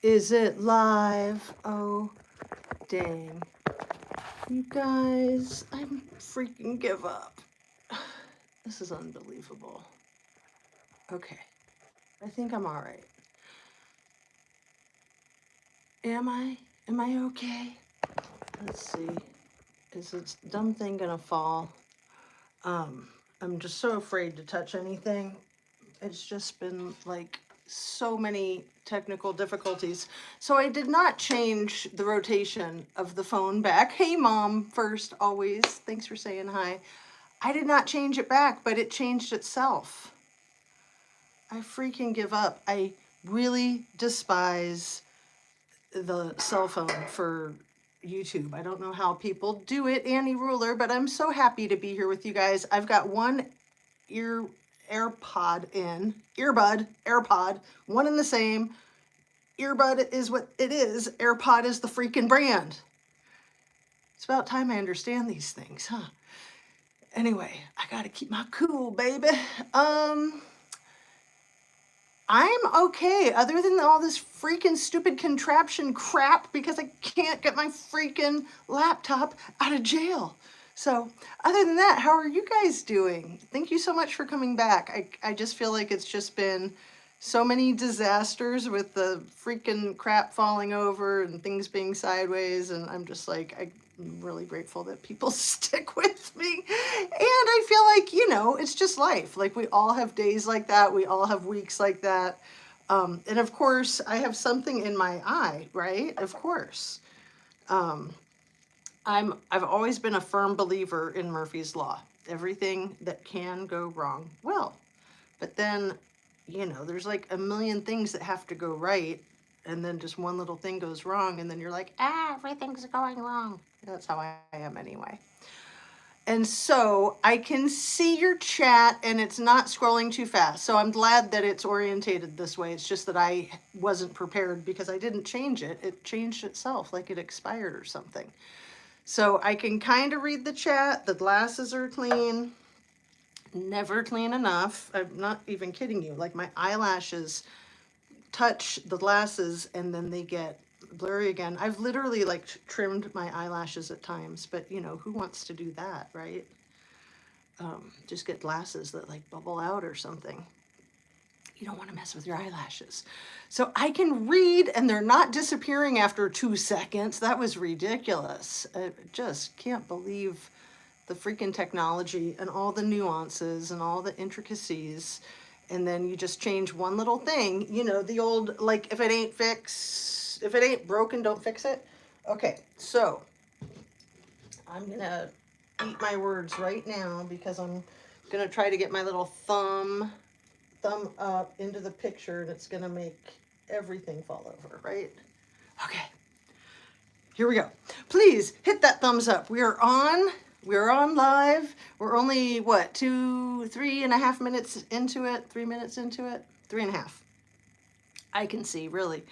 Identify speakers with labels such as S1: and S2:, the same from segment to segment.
S1: Is it live? Oh, dang. You guys, I'm freaking give up. This is unbelievable. Okay, I think I'm all right. Am I? Am I okay? Let's see. Is this dumb thing gonna fall? I'm just so afraid to touch anything. It's just been like so many technical difficulties. So I did not change the rotation of the phone back. Hey, Mom, first, always. Thanks for saying hi. I did not change it back, but it changed itself. I freaking give up. I really despise the cell phone for YouTube. I don't know how people do it, Annie Ruler, but I'm so happy to be here with you guys. I've got one AirPod, one and the same. Earbud is what it is. AirPod is the freaking brand. It's about time I understand these things, huh? Anyway, I gotta keep my cool, baby. I'm okay, other than all this freaking stupid contraption crap because I can't get my freaking laptop out of jail. So, other than that, how are you guys doing? Thank you so much for coming back. I just feel like it's just been so many disasters with the freaking crap falling over and things being sideways, and I'm just like, I'm really grateful that people stick with me. And I feel like, you know, it's just life. Like, we all have days like that. We all have weeks like that. And of course, I have something in my eye, right? Of course. I've always been a firm believer in Murphy's Law. Everything that can go wrong will. But then, you know, there's like a million things that have to go right, and then just one little thing goes wrong, and then you're like, everything's going wrong. That's how I am anyway. And so I can see your chat and it's not scrolling too fast. So I'm glad that it's orientated this way. It's just that I wasn't prepared because I didn't change it. It changed itself like it expired or something. So I can kind of read the chat. The glasses are clean. Never clean enough. I'm not even kidding you. Like, my eyelashes touch the glasses and then they get blurry again. I've literally like trimmed my eyelashes at times, but you know, who wants to do that, right? Just get glasses that like bubble out or something. You don't want to mess with your eyelashes. So I can read and they're not disappearing after 2 seconds. That was ridiculous. I just can't believe the freaking technology and all the nuances and all the intricacies. And then you just change one little thing, you know, the old, like, if it ain't broken, don't fix it. Okay, so I'm gonna eat my words right now because I'm gonna try to get my little thumb up into the picture, and it's gonna make everything fall over, right? Okay, here we go. Please hit that thumbs up. We're on live. We're only, what, 3.5 minutes into it? 3 minutes into it? 3.5. I can see, really.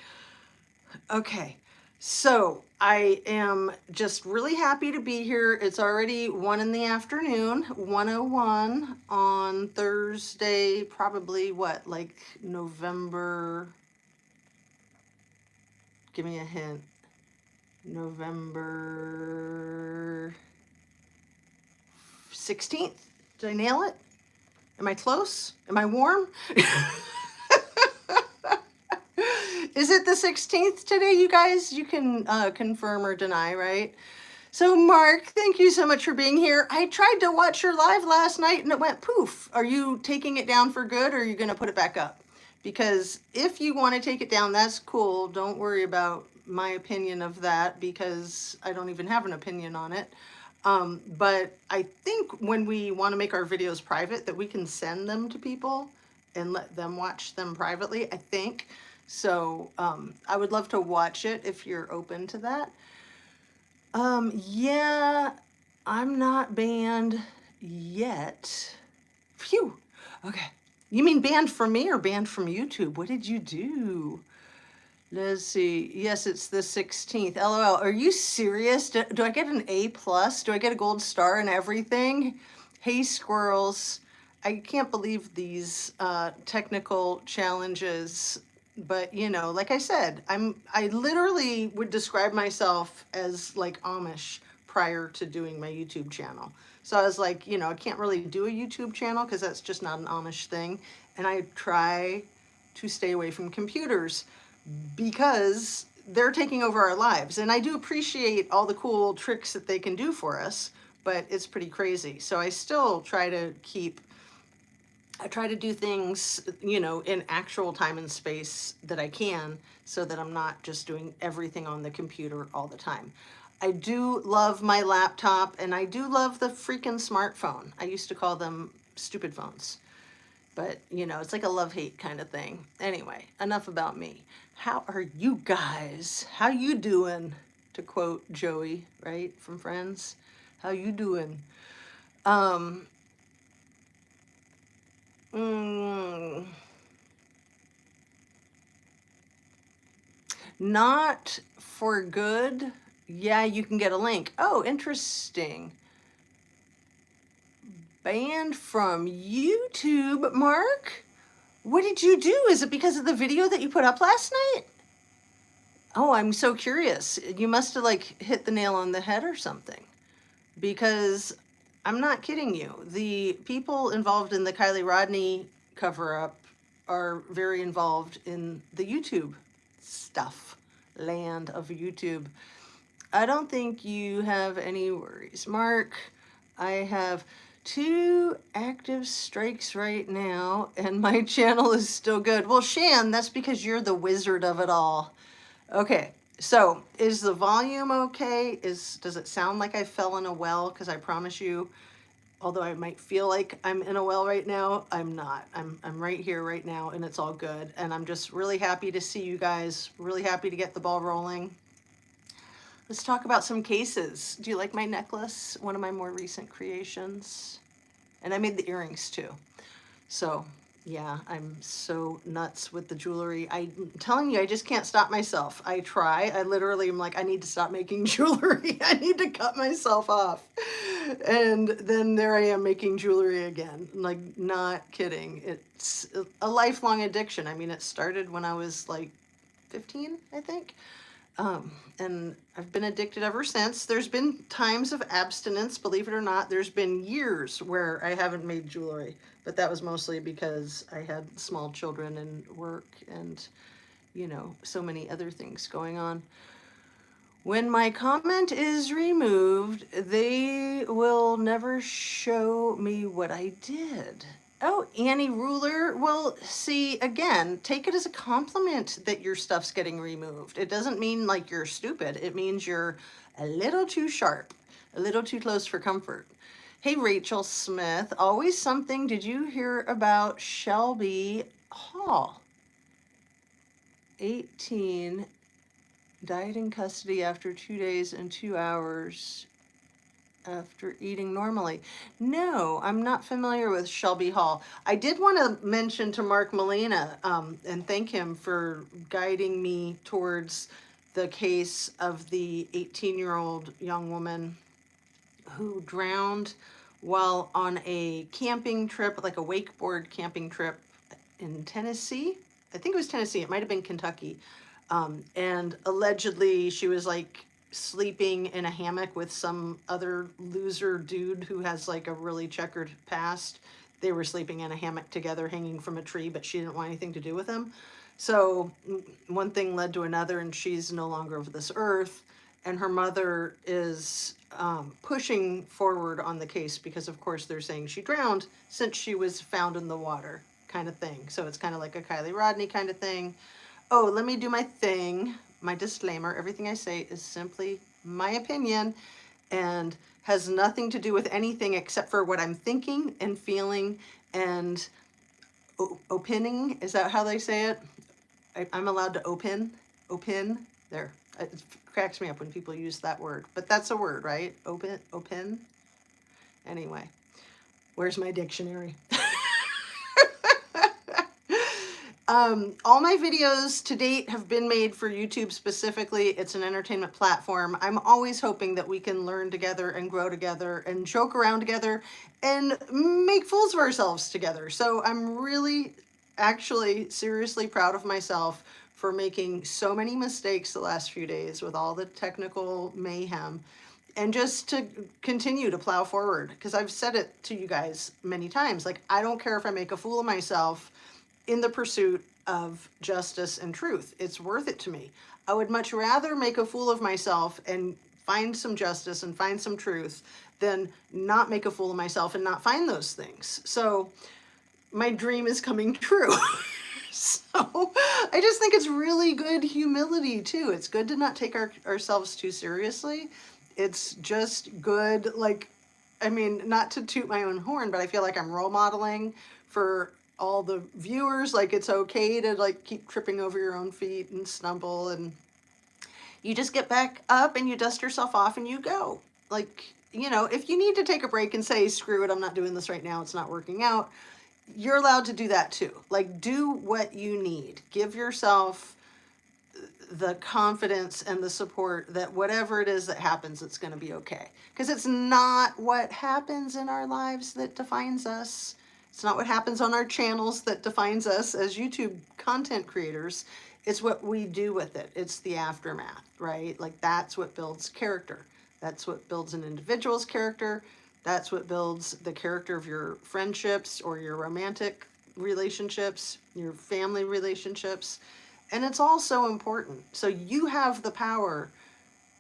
S1: Okay, so I am just really happy to be here. It's already 1 in the afternoon, 1:01 on Thursday, probably what, like November, give me a hint, November 16th. Did I nail it? Am I close? Am I warm? Is it the 16th today, you guys? You can confirm or deny, right? So Mark, thank you so much for being here. I tried to watch your live last night and it went poof. Are you taking it down for good or are you going to put it back up? Because if you want to take it down, that's cool. Don't worry about my opinion of that because I don't even have an opinion on it. But I think when we want to make our videos private that we can send them to people and let them watch them privately, I think. So I would love to watch it if you're open to that. Yeah, I'm not banned yet. Phew. Okay. You mean banned from me or banned from YouTube? What did you do? Let's see. Yes, it's the 16th. LOL. Are you serious? Do I get an A+? Do I get a gold star and everything? Hey, squirrels. I can't believe these technical challenges But, you know, like I said, I literally would describe myself as like Amish prior to doing my YouTube channel. So I was like, you know, I can't really do a YouTube channel because that's just not an Amish thing. And I try to stay away from computers because they're taking over our lives. And I do appreciate all the cool tricks that they can do for us, but it's pretty crazy. So I still try to do things, you know, in actual time and space that I can, so that I'm not just doing everything on the computer all the time. I do love my laptop, and I do love the freaking smartphone. I used to call them stupid phones. But, you know, it's like a love-hate kind of thing. Anyway, enough about me. How are you guys? How you doing? To quote Joey, right, from Friends. How you doing? Not for good. Yeah, you can get a link. Oh, interesting. Banned from YouTube, Mark? What did you do? Is it because of the video that you put up last night? Oh, I'm so curious. You must have like hit the nail on the head or something. Because I'm not kidding you. The people involved in the Kylie Rodney cover-up are very involved in the YouTube stuff, land of YouTube. I don't think you have any worries. Mark, I have 2 active strikes right now, and my channel is still good. Well, Shan, that's because you're the wizard of it all. Okay, so is the volume okay? Does it sound like I fell in a well? Because I promise you, although I might feel like I'm in a well right now, I'm not. I'm right here right now, and it's all good. And I'm just really happy to see you guys, really happy to get the ball rolling. Let's talk about some cases. Do you like my necklace? One of my more recent creations. And I made the earrings too. So yeah, I'm so nuts with the jewelry. I'm telling you, I just can't stop myself. I try. I literally am like, I need to stop making jewelry. I need to cut myself off. And then there I am making jewelry again. Like, not kidding. It's a lifelong addiction. I mean, it started when I was like 15, I think. And I've been addicted ever since. There's been times of abstinence, believe it or not. There's been years where I haven't made jewelry, but that was mostly because I had small children and work and, you know, so many other things going on. When my comment is removed, they will never show me what I did. Oh, Annie Ruler. Well, see, again, take it as a compliment that your stuff's getting removed. It doesn't mean like you're stupid. It means you're a little too sharp, a little too close for comfort. Hey, Rachel Smith, always something. Did you hear about Shelby Hall? 18, died in custody after 2 days and 2 hours after eating normally. No, I'm not familiar with Shelby Hall. I did want to mention to Mark Molina and thank him for guiding me towards the case of the 18-year-old young woman who drowned while on a camping trip, like a wakeboard camping trip in Tennessee. I think it was Tennessee. It might have been Kentucky. And allegedly she was like sleeping in a hammock with some other loser dude who has like a really checkered past. They were sleeping in a hammock together hanging from a tree, but she didn't want anything to do with him. So one thing led to another, and she's no longer of this earth. And her mother is pushing forward on the case because, of course, they're saying she drowned since she was found in the water, kind of thing. So it's kind of like a Kylie Rodney kind of thing. Oh, let me do my thing. My disclaimer, everything I say is simply my opinion and has nothing to do with anything except for what I'm thinking and feeling and opining. Is that how they say it? I'm allowed to opin? There. It cracks me up when people use that word. But that's a word, right? Opin? Anyway, where's my dictionary? All my videos to date have been made for YouTube specifically. It's an entertainment platform. I'm always hoping that we can learn together and grow together and joke around together and make fools of ourselves together. So I'm really actually seriously proud of myself for making so many mistakes the last few days with all the technical mayhem, and just to continue to plow forward, because I've said it to you guys many times, like, I don't care if I make a fool of myself in the pursuit of justice and truth. It's worth it to me. I would much rather make a fool of myself and find some justice and find some truth than not make a fool of myself and not find those things. So my dream is coming true. So I just think it's really good humility too. It's good to not take ourselves too seriously. It's just good, like, I mean, not to toot my own horn, but I feel like I'm role modeling for all the viewers. Like, it's okay to like keep tripping over your own feet and stumble, and you just get back up and you dust yourself off and you go. Like, you know, if you need to take a break and say, screw it, I'm not doing this right now, it's not working out, you're allowed to do that too. Like, do what you need. Give yourself the confidence and the support that whatever it is that happens, it's going to be okay. Because it's not what happens in our lives that defines us. It's not what happens on our channels that defines us as YouTube content creators. It's what we do with it. It's the aftermath, right? Like, that's what builds character. That's what builds an individual's character. That's what builds the character of your friendships or your romantic relationships, your family relationships. And it's all so important. So you have the power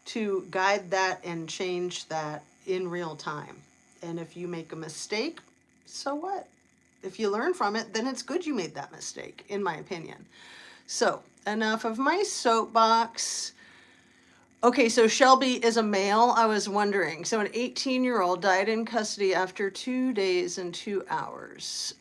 S1: to guide that and change that in real time. And if you make a mistake, so what? If you learn from it, then it's good you made that mistake, in my opinion. So enough of my soapbox. Okay, so Shelby is a male. I was wondering. So an 18-year-old died in custody after 2 days and 2 hours.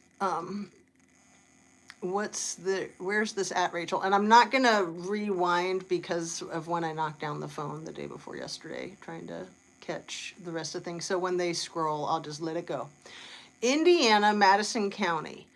S1: Where's this at, Rachel? And I'm not going to rewind because of when I knocked down the phone the day before yesterday, trying to catch the rest of things. So when they scroll, I'll just let it go. Indiana, Madison County.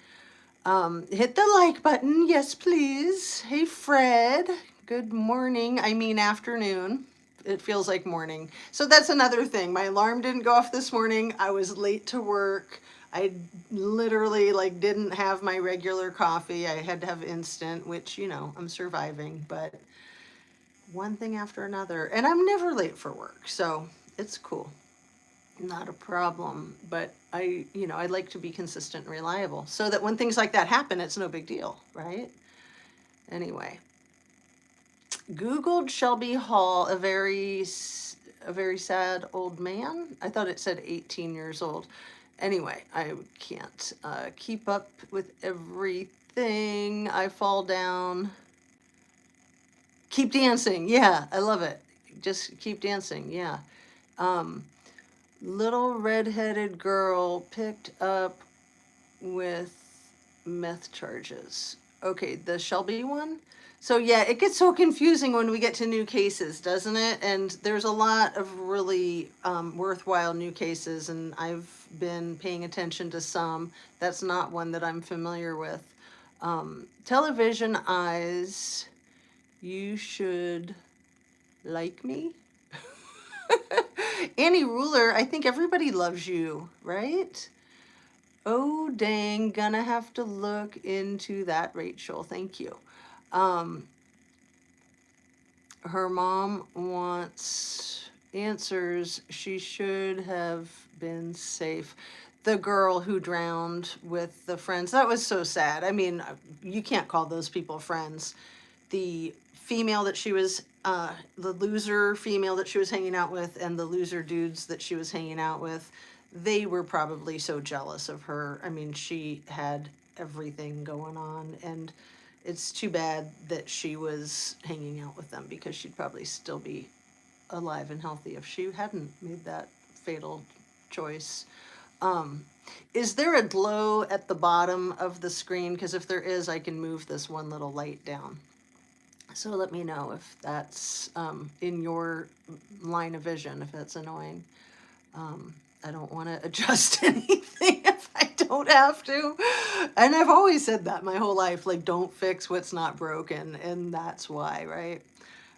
S1: Hit the like button. Yes, please. Hey, Fred. Good morning. I mean afternoon. It feels like morning. So that's another thing. My alarm didn't go off this morning. I was late to work. I literally like didn't have my regular coffee. I had to have instant, which, you know, I'm surviving, but one thing after another. And I'm never late for work, so it's cool. Not a problem. But I like to be consistent and reliable so that when things like that happen, it's no big deal, right? Anyway, Googled Shelby Hall, a very sad old man. I thought it said 18 years old. Anyway, I can't keep up with everything. I fall down. Keep dancing. Yeah, I love it. Just keep dancing. Yeah. Little redheaded girl picked up with meth charges. Okay, the Shelby one. So yeah, it gets so confusing when we get to new cases, doesn't it? And there's a lot of really worthwhile new cases, and I've been paying attention to some. That's not one that I'm familiar with. Television Eyes, you should like me. Annie Ruler, I think everybody loves you, right? Oh, dang, gonna have to look into that, Rachel. Thank you. Her mom wants answers. She should have been safe. The girl who drowned with the friends, that was so sad. I mean, you can't call those people friends. The female that she was, the loser female that she was hanging out with, and the loser dudes that she was hanging out with, they were probably so jealous of her. I mean, she had everything going on, and it's too bad that she was hanging out with them, because she'd probably still be alive and healthy if she hadn't made that fatal choice. Is there a glow at the bottom of the screen? Because if there is, I can move this one little light down. So let me know if that's in your line of vision, if that's annoying. I don't want to adjust anything if I don't have to. And I've always said that my whole life, like, don't fix what's not broken. And that's why, right?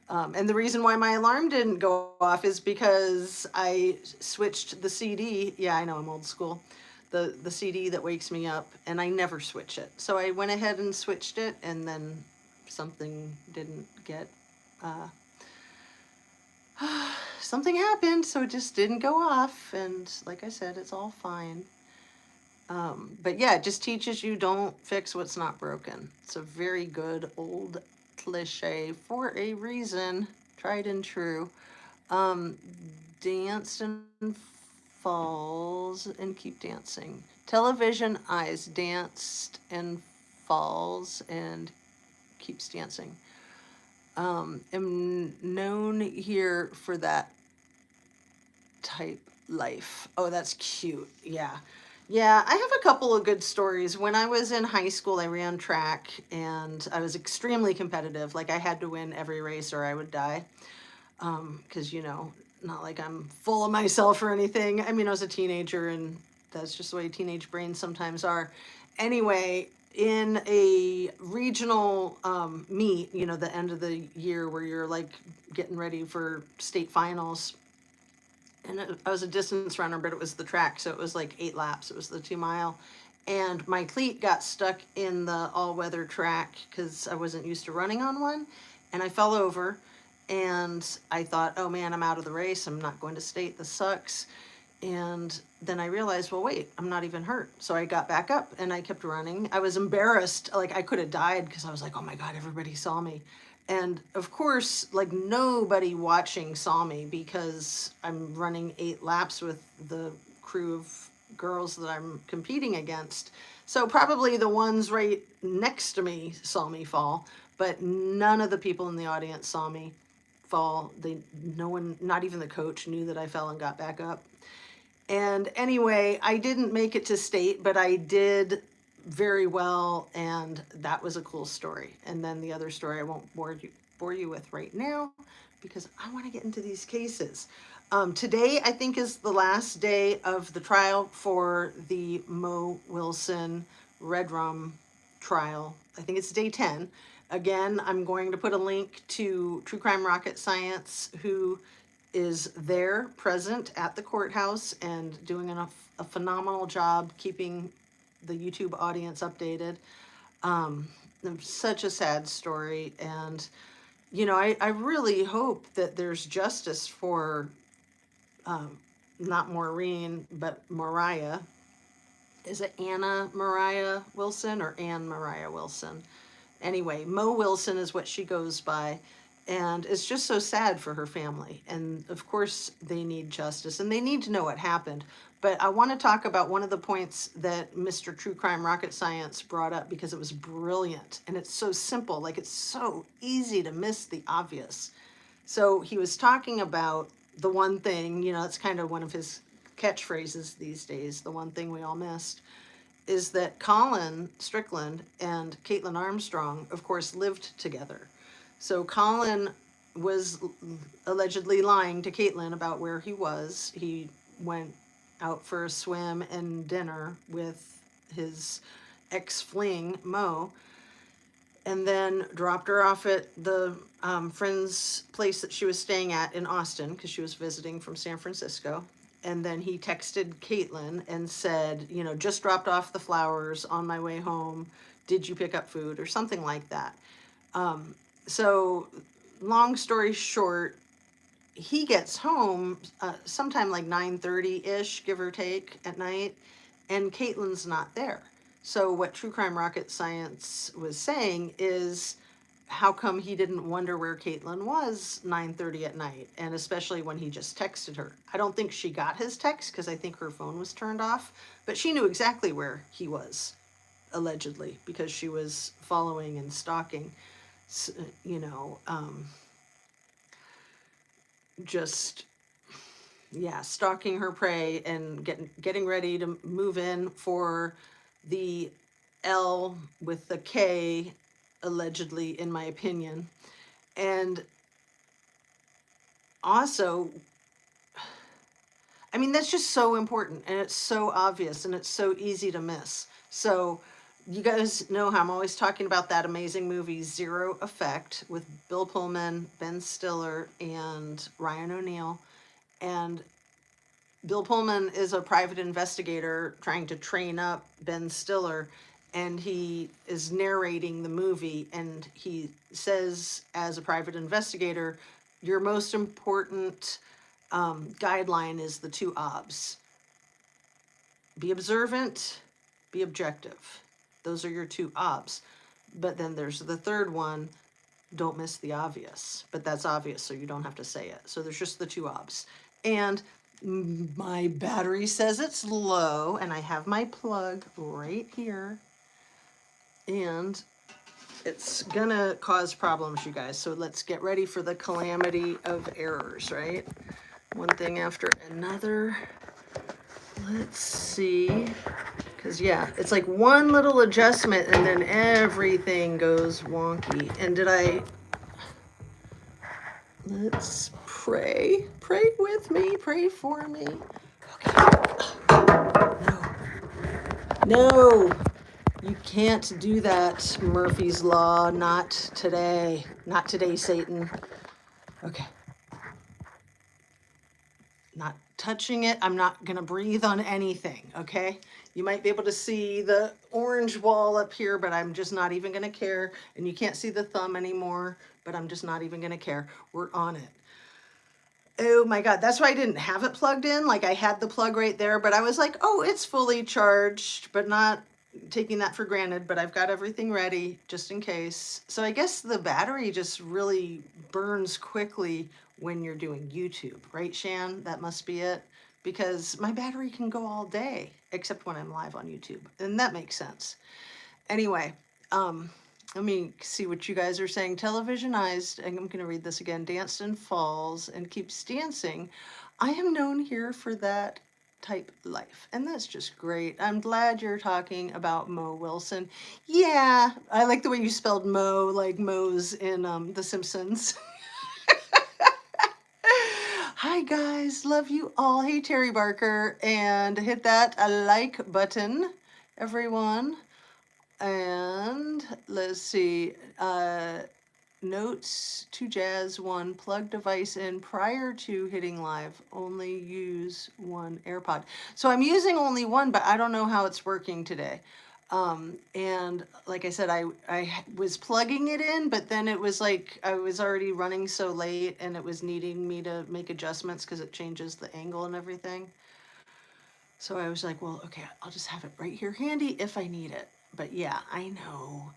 S1: And the reason why my alarm didn't go off is because I switched the CD. Yeah, I know I'm old school. the CD that wakes me up, and I never switch it. So I went ahead and switched it, and then something didn't get, something happened, so it just didn't go off. And like I said, it's all fine. But yeah, it just teaches you don't fix what's not broken. It's a very good old cliche for a reason, tried and true. Um, Danced and falls and keep dancing. Television eyes danced and falls and keeps dancing. Am known here for that type life. Oh, that's cute. Yeah. Yeah, I have a couple of good stories. When I was in high school, I ran track and I was extremely competitive. Like I had to win every race or I would die. Because, not like I'm full of myself or anything. I mean, I was a teenager and that's just the way teenage brains sometimes are. Anyway, in a regional meet, the end of the year where you're like getting ready for state finals, and I was a distance runner, but it was the track, so it was like 8 laps. It was the 2 mile, and my cleat got stuck in the all-weather track because I wasn't used to running on one, and I fell over, and I thought, oh man, I'm out of the race. I'm not going to state. This sucks. And then I realized, well, wait, I'm not even hurt. So I got back up and I kept running. I was embarrassed. Like I could have died because I was like, oh my God, everybody saw me. And of course, like nobody watching saw me because I'm running 8 laps with the crew of girls that I'm competing against. So probably the ones right next to me saw me fall, but none of the people in the audience saw me fall. No one, not even the coach, knew that I fell and got back up. And anyway, I didn't make it to state, but I did very well, and that was a cool story. And then the other story I won't bore you with right now because I want to get into these cases. Today, I think, is the last day of the trial for the Mo Wilson Red Rum trial. I think it's day 10. Again, I'm going to put a link to True Crime Rocket Science, who is there present at the courthouse and doing a phenomenal job keeping the YouTube audience updated. Such a sad story. And, I really hope that there's justice for not Maureen, but Moriah. Is it Anna Moriah Wilson or Ann Moriah Wilson? Anyway, Mo Wilson is what she goes by. And it's just so sad for her family. And of course, they need justice and they need to know what happened. But I want to talk about one of the points that Mr. True Crime Rocket Science brought up because it was brilliant. And it's so simple, like it's so easy to miss the obvious. So he was talking about the one thing, it's kind of one of his catchphrases these days, the one thing we all missed, is that Colin Strickland and Caitlin Armstrong, of course, lived together. So Colin was allegedly lying to Caitlin about where he was. He went out for a swim and dinner with his ex-fling, Mo, and then dropped her off at the friend's place that she was staying at in Austin because she was visiting from San Francisco. And then he texted Caitlin and said, just dropped off the flowers on my way home. Did you pick up food or something like that? So long story short, he gets home sometime like 9:30-ish, give or take, at night, and Caitlin's not there. So what True Crime Rocket Science was saying is, how come he didn't wonder where Caitlin was 9:30 at night, and especially when he just texted her? I don't think she got his text because I think her phone was turned off, but she knew exactly where he was, allegedly, because she was following and stalking, just, yeah, stalking her prey and getting ready to move in for the L with the K, allegedly, in my opinion. And also, I mean, that's just so important and it's so obvious and it's so easy to miss. So you guys know how I'm always talking about that amazing movie Zero Effect with Bill Pullman, Ben Stiller, and Ryan O'Neal. And Bill Pullman is a private investigator trying to train up Ben Stiller, and he is narrating the movie, and he says, as a private investigator, your most important guideline is the two obs. Be observant, be objective. Those are your two obs. But then there's the third one, don't miss the obvious. But that's obvious, so you don't have to say it. So there's just the two obs. And my battery says it's low, and I have my plug right here. And it's gonna cause problems, you guys. So let's get ready for the calamity of errors, right? One thing after another. Let's see. Because, yeah, it's like one little adjustment and then everything goes wonky. And let's pray. Pray with me. Pray for me. Okay. No. You can't do that, Murphy's Law. Not today. Not today, Satan. Okay. Not touching it. I'm not going to breathe on anything, okay? You might be able to see the orange wall up here, but I'm just not even going to care. And you can't see the thumb anymore, but I'm just not even going to care. We're on it. Oh my God, that's why I didn't have it plugged in. Like I had the plug right there, but I was like, oh, it's fully charged, but not taking that for granted, but I've got everything ready just in case. So I guess the battery just really burns quickly when you're doing YouTube, right, Shan? That must be it, because my battery can go all day, except when I'm live on YouTube, and that makes sense. Anyway, let me see what you guys are saying. Televisionized, and I'm going to read this again, danced and falls and keeps dancing. I am known here for that type life, and that's just great. I'm glad you're talking about Mo Wilson. Yeah, I like the way you spelled Mo, like Moe's in The Simpsons. Hi guys, love you all. Hey Terry Barker, and hit that like button, everyone. And let's see, notes to Jazz 1, plug device in prior to hitting live, only use one AirPod. So I'm using only one, but I don't know how it's working today. And like I said, I was plugging it in, but then it was like I was already running so late and it was needing me to make adjustments because it changes the angle and everything. So I was like, well, okay, I'll just have it right here handy if I need it. But yeah, I know.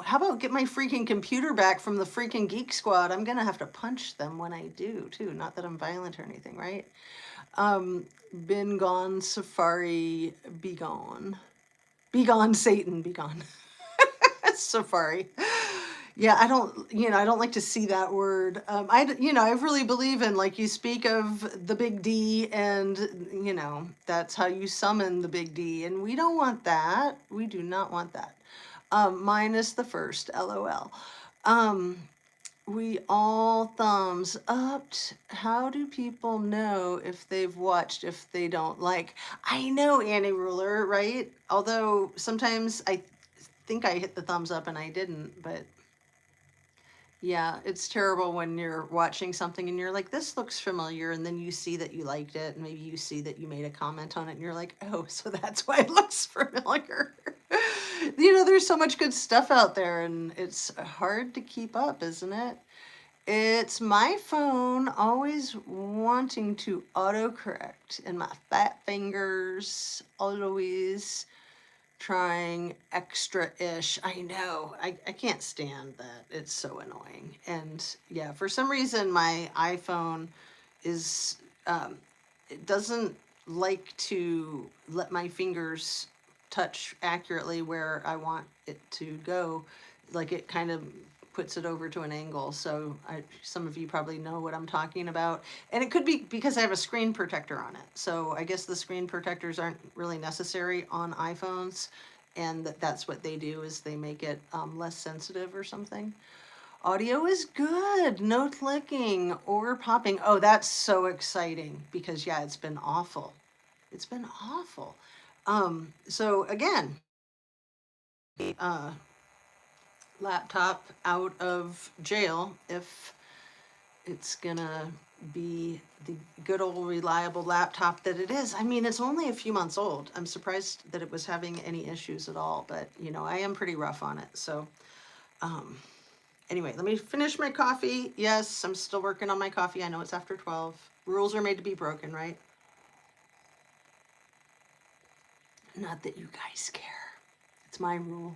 S1: How about get my freaking computer back from the freaking Geek Squad? I'm gonna have to punch them when I do, too. Not that I'm violent or anything, right? Been gone, Safari, be gone. Be gone, Satan, be gone. Safari. Yeah, I don't like to see that word. I really believe in, like, you speak of the big D and, that's how you summon the big D. And we don't want that. We do not want that. Minus the first, LOL. We all thumbs up. How do people know if they've watched if they don't like? I know, Annie Ruler, right? Although sometimes I think I hit the thumbs up and I didn't, but yeah, it's terrible when you're watching something and you're like, this looks familiar, and then you see that you liked it, and maybe you see that you made a comment on it, and you're like, oh, so that's why it looks familiar. There's so much good stuff out there, and it's hard to keep up, isn't it? It's my phone always wanting to autocorrect, and my fat fingers always trying extra-ish. I know. I can't stand that. It's so annoying. And yeah, for some reason my iPhone is it doesn't like to let my fingers touch accurately where I want it to go. Like it kind of puts it over to an angle. So some of you probably know what I'm talking about. And it could be because I have a screen protector on it. So I guess the screen protectors aren't really necessary on iPhones. And that's what they do, is they make it less sensitive or something. Audio is good. No clicking or popping. Oh, that's so exciting because, yeah, it's been awful. It's been awful. So again, laptop out of jail if it's gonna be the good old reliable laptop that it is. I mean, it's only a few months old. I'm surprised that it was having any issues at all, but you know, I am pretty rough on it. So anyway, let me finish my coffee. Yes, I'm still working on my coffee. I know it's after 12. Rules are made to be broken, right? Not that you guys care. It's my rule.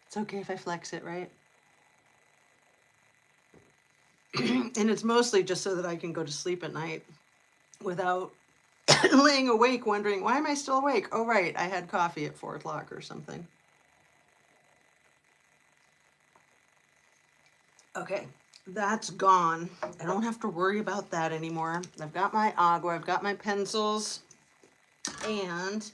S1: It's okay if I flex it, right? And it's mostly just so that I can go to sleep at night without laying awake wondering, why am I still awake? Oh, right, I had coffee at 4 o'clock or something. Okay, that's gone. I don't have to worry about that anymore. I've got my agua, I've got my pencils, and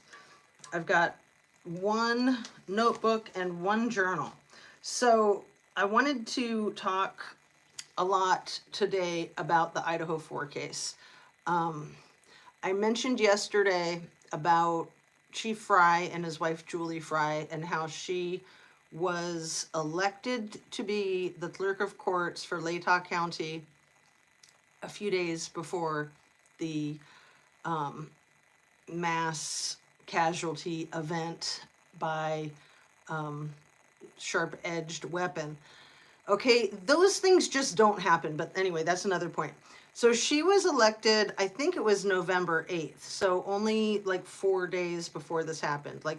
S1: I've got one notebook and one journal. So I wanted to talk a lot today about the Idaho 4 case. I mentioned yesterday about Chief Fry and his wife Julie Fry and how she was elected to be the clerk of courts for Latah County a few days before the mass casualty event by sharp-edged weapon. Okay, those things just don't happen. But anyway, that's another point. So she was elected, I think it was November 8th. So only like 4 days before this happened. Like,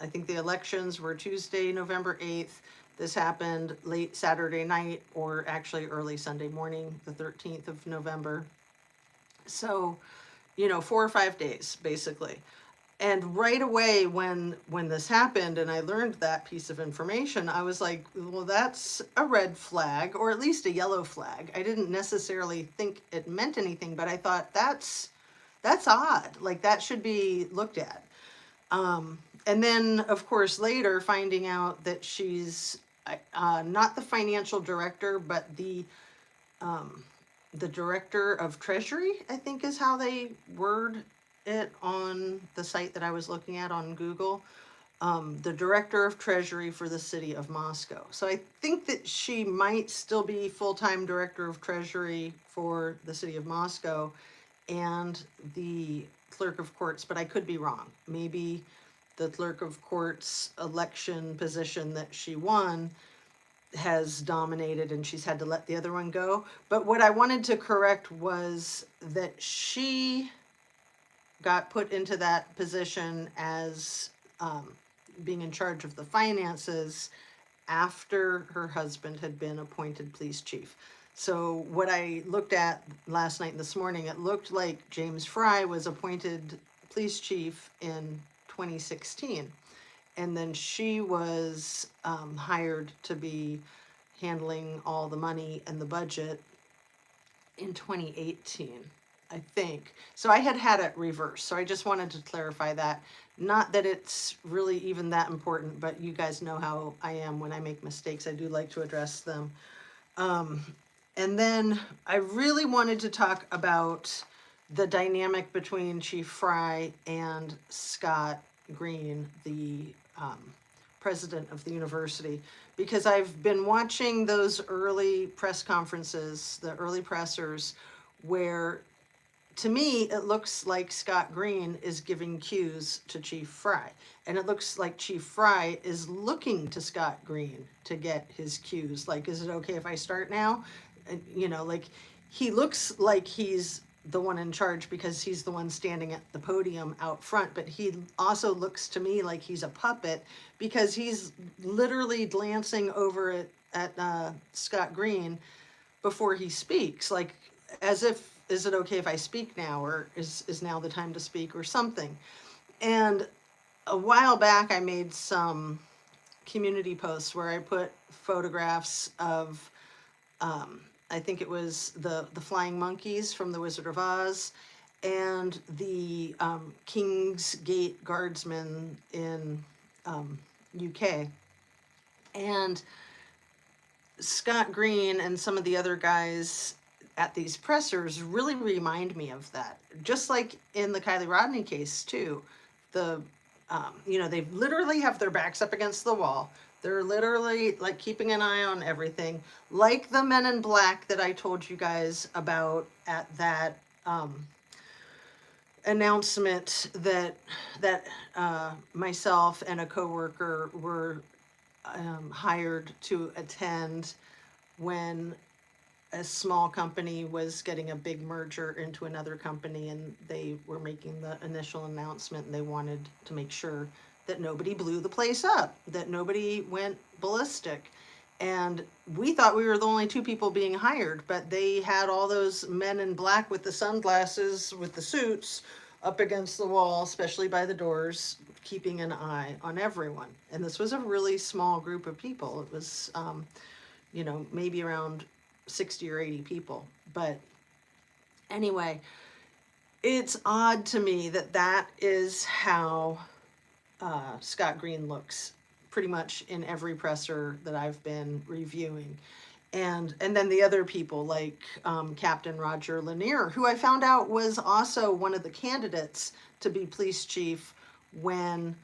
S1: I think the elections were Tuesday, November 8th. This happened late Saturday night, or actually early Sunday morning, the 13th of November. So, you know, 4 or 5 days, basically. And right away when this happened and I learned that piece of information, I was like, well, that's a red flag, or at least a yellow flag. I didn't necessarily think it meant anything, but I thought that's odd. Like, that should be looked at. And then, of course, later finding out that she's not the financial director, but the director of Treasury, I think is how they word it on the site that I was looking at on Google. The director of Treasury for the city of Moscow. So I think that she might still be full-time director of Treasury for the city of Moscow and the clerk of courts, but I could be wrong. Maybe the clerk of courts election position that she won has dominated and she's had to let the other one go. But what I wanted to correct was that she got put into that position as being in charge of the finances after her husband had been appointed police chief. So what I looked at last night and this morning, it looked like James Fry was appointed police chief in 2016. And then she was hired to be handling all the money and the budget in 2018, I think. So I had it reversed. So I just wanted to clarify that. Not that it's really even that important, but you guys know how I am when I make mistakes. I do like to address them. And then I really wanted to talk about the dynamic between Chief Fry and Scott Green, the president of the university, because I've been watching those early press conferences, the early pressers, where to me it looks like Scott Green is giving cues to Chief Fry, and it looks like Chief Fry is looking to Scott Green to get his cues. Like, is it okay if I start now? And, you know, like, he looks like he's the one in charge because he's the one standing at the podium out front, but he also looks to me like he's a puppet because he's literally glancing over at Scott Green before he speaks, like as if, is it okay if I speak now, or is now the time to speak, or something. And a while back I made some community posts where I put photographs of I think it was the flying monkeys from The Wizard of Oz and the King's Gate guardsmen in UK. And Scott Green and some of the other guys at these pressers really remind me of that. Just like in the Kylie Rodney case too, the you know, they literally have their backs up against the wall. They're literally like keeping an eye on everything, like the men in black that I told you guys about at that announcement that myself and a coworker were hired to attend when a small company was getting a big merger into another company, and they were making the initial announcement, and they wanted to make sure that nobody blew the place up, that nobody went ballistic. And we thought we were the only two people being hired, but they had all those men in black with the sunglasses, with the suits, up against the wall, especially by the doors, keeping an eye on everyone. And this was a really small group of people. It was, maybe around 60 or 80 people. But anyway, it's odd to me that that is how Scott Green looks pretty much in every presser that I've been reviewing. And then the other people like Captain Roger Lanier, who I found out was also one of the candidates to be police chief when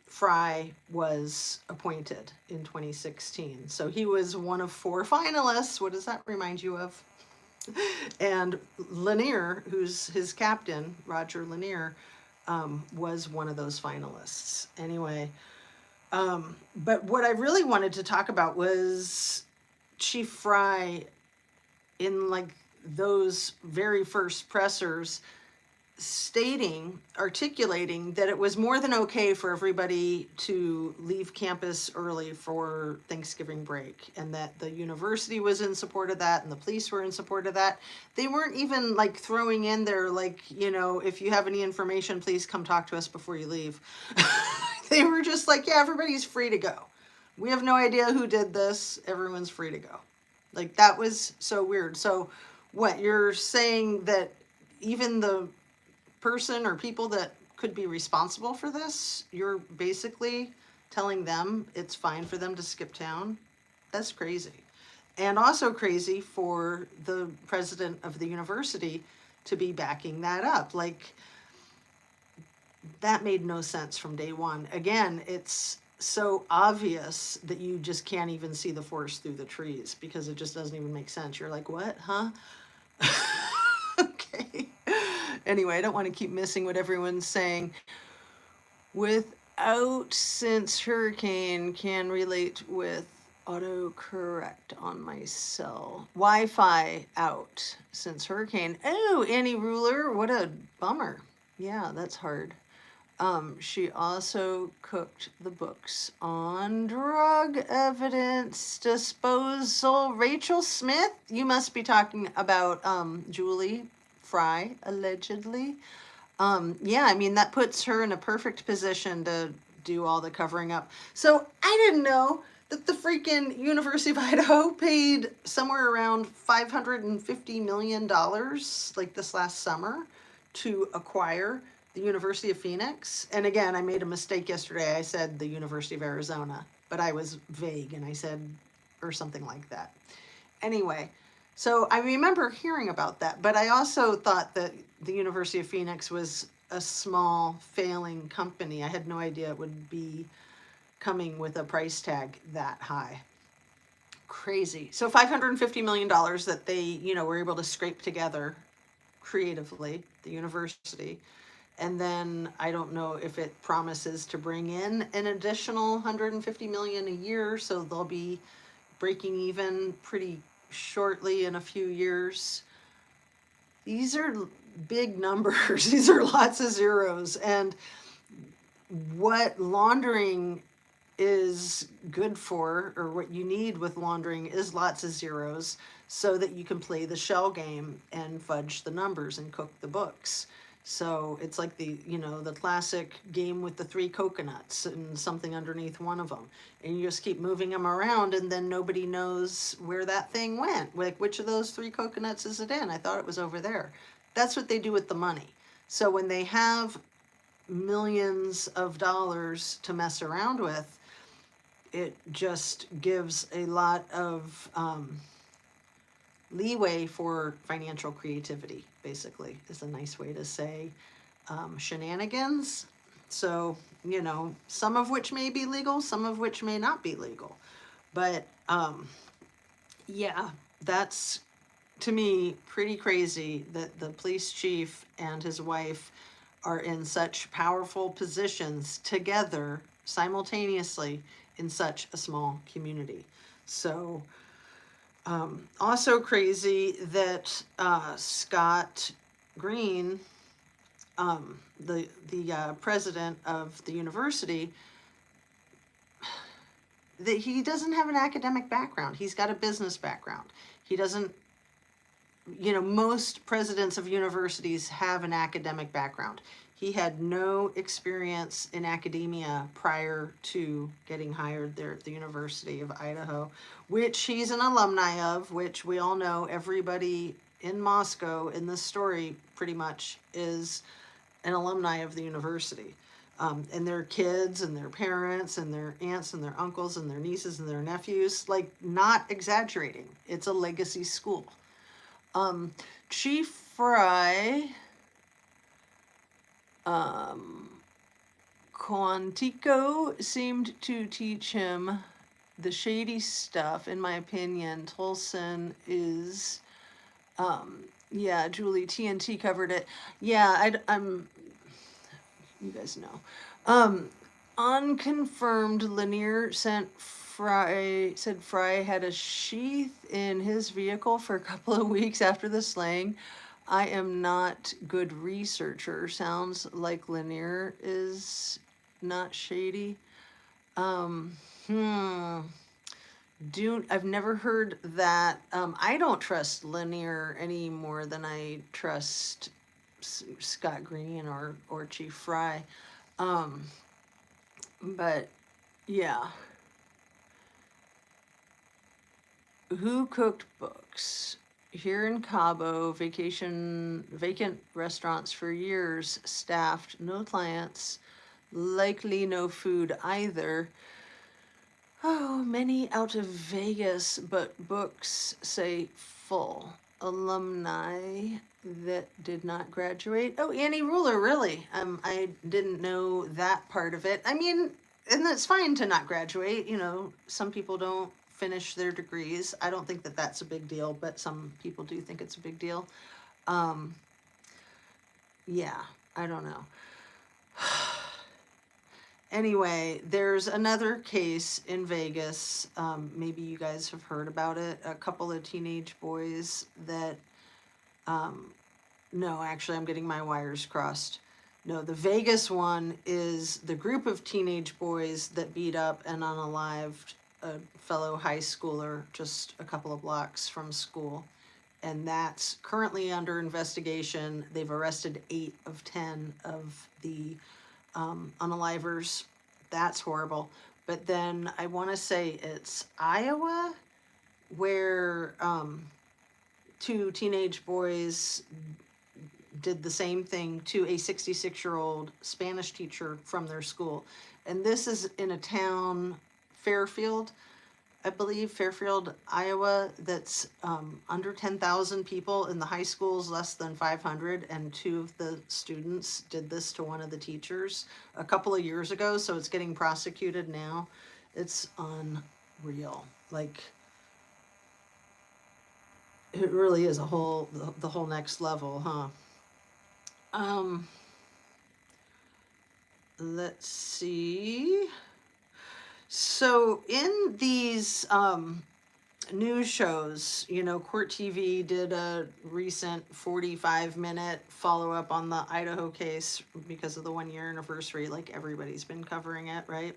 S1: Fry was appointed in 2016. So he was one of 4 finalists. What does that remind you of? And Lanier, who's his captain, Roger Lanier, was one of those finalists. Anyway, but what I really wanted to talk about was Chief Fry in like those very first pressers articulating that it was more than okay for everybody to leave campus early for Thanksgiving break, and that the university was in support of that and the police were in support of that. They weren't even like throwing in there like, if you have any information, please come talk to us before you leave. They were just like, yeah, everybody's free to go. We have no idea who did this. Everyone's free to go. Like, that was so weird. So what you're saying, that even the person or people that could be responsible for this, you're basically telling them it's fine for them to skip town? That's crazy. And also crazy for the president of the university to be backing that up. Like, that made no sense from day one. Again, it's so obvious that you just can't even see the forest through the trees because it just doesn't even make sense. You're like, what, huh? Okay. Anyway, I don't want to keep missing what everyone's saying. Without since hurricane can relate with autocorrect on my cell. Wi-Fi out since hurricane. Oh, Annie Ruler, what a bummer. Yeah, that's hard. She also cooked the books on drug evidence disposal. Rachel Smith, you must be talking about Julie Fry, allegedly. Yeah, I mean, that puts her in a perfect position to do all the covering up. So I didn't know that the freaking University of Idaho paid somewhere around $550 million like this last summer to acquire the University of Phoenix. And again, I made a mistake yesterday. I said the University of Arizona, but I was vague and I said, or something like that. Anyway, so I remember hearing about that, but I also thought that the University of Phoenix was a small failing company. I had no idea it would be coming with a price tag that high. Crazy. So $550 million that they, were able to scrape together creatively, the university. And then I don't know if it promises to bring in an additional 150 million a year, so they'll be breaking even pretty shortly in a few years. These are big numbers. These are lots of zeros. And what laundering is good for, or what you need with laundering, is lots of zeros so that you can play the shell game and fudge the numbers and cook the books. So it's like the classic game with the 3 coconuts and something underneath one of them. And you just keep moving them around, and then nobody knows where that thing went. Like, which of those 3 coconuts is it in? I thought it was over there. That's what they do with the money. So when they have millions of dollars to mess around with, it just gives a lot of leeway for financial creativity, basically, is a nice way to say shenanigans. So, some of which may be legal, some of which may not be legal. But yeah, that's, to me, pretty crazy that the police chief and his wife are in such powerful positions together simultaneously in such a small community. So, also crazy that Scott Green, the president of the university, that he doesn't have an academic background. He's got a business background. He doesn't, most presidents of universities have an academic background. He had no experience in academia prior to getting hired there at the University of Idaho, which he's an alumni of, which we all know everybody in Moscow in this story pretty much is an alumni of the university. And their kids and their parents and their aunts and their uncles and their nieces and their nephews, like, not exaggerating. It's a legacy school. Chief Fry, Quantico seemed to teach him the shady stuff, in my opinion. Tolson is, yeah, Julie, TNT covered it. Yeah, you guys know. Unconfirmed, Lanier said Fry had a sheath in his vehicle for a couple of weeks after the slaying. I am not good researcher. Sounds like Lanier is not shady. I've never heard that. I don't trust Lanier any more than I trust Scott Green or Chief Fry. But yeah. Who cooked books? Here in Cabo, vacant restaurants for years, staffed, no clients, likely no food either. Oh, many out of Vegas, but books say full. Alumni that did not graduate. Oh, Annie Ruler, really? I didn't know that part of it. I mean, and that's fine to not graduate. Some people don't finish their degrees. I don't think that that's a big deal, but some people do think it's a big deal. Yeah, I don't know. Anyway, there's another case in Vegas. Maybe you guys have heard about it. A couple of teenage boys that, no, actually, I'm getting my wires crossed. No, the Vegas one is the group of teenage boys that beat up and unalived a fellow high schooler just a couple of blocks from school. And that's currently under investigation. They've arrested 8 of 10 of the unalivers. That's horrible. But then I want to say it's Iowa, where 2 teenage boys did the same thing to a 66-year-old Spanish teacher from their school. And this is in a town, Fairfield, I believe, Fairfield, Iowa, that's under 10,000 people, and the high school's less than 500, and 2 of the students did this to one of the teachers a couple of years ago, so it's getting prosecuted now. It's unreal. Like, it really is the whole next level, huh? Let's see. So in these news shows, Court TV did a recent 45-minute follow-up on the Idaho case because of the 1-year anniversary. Like, everybody's been covering it, right?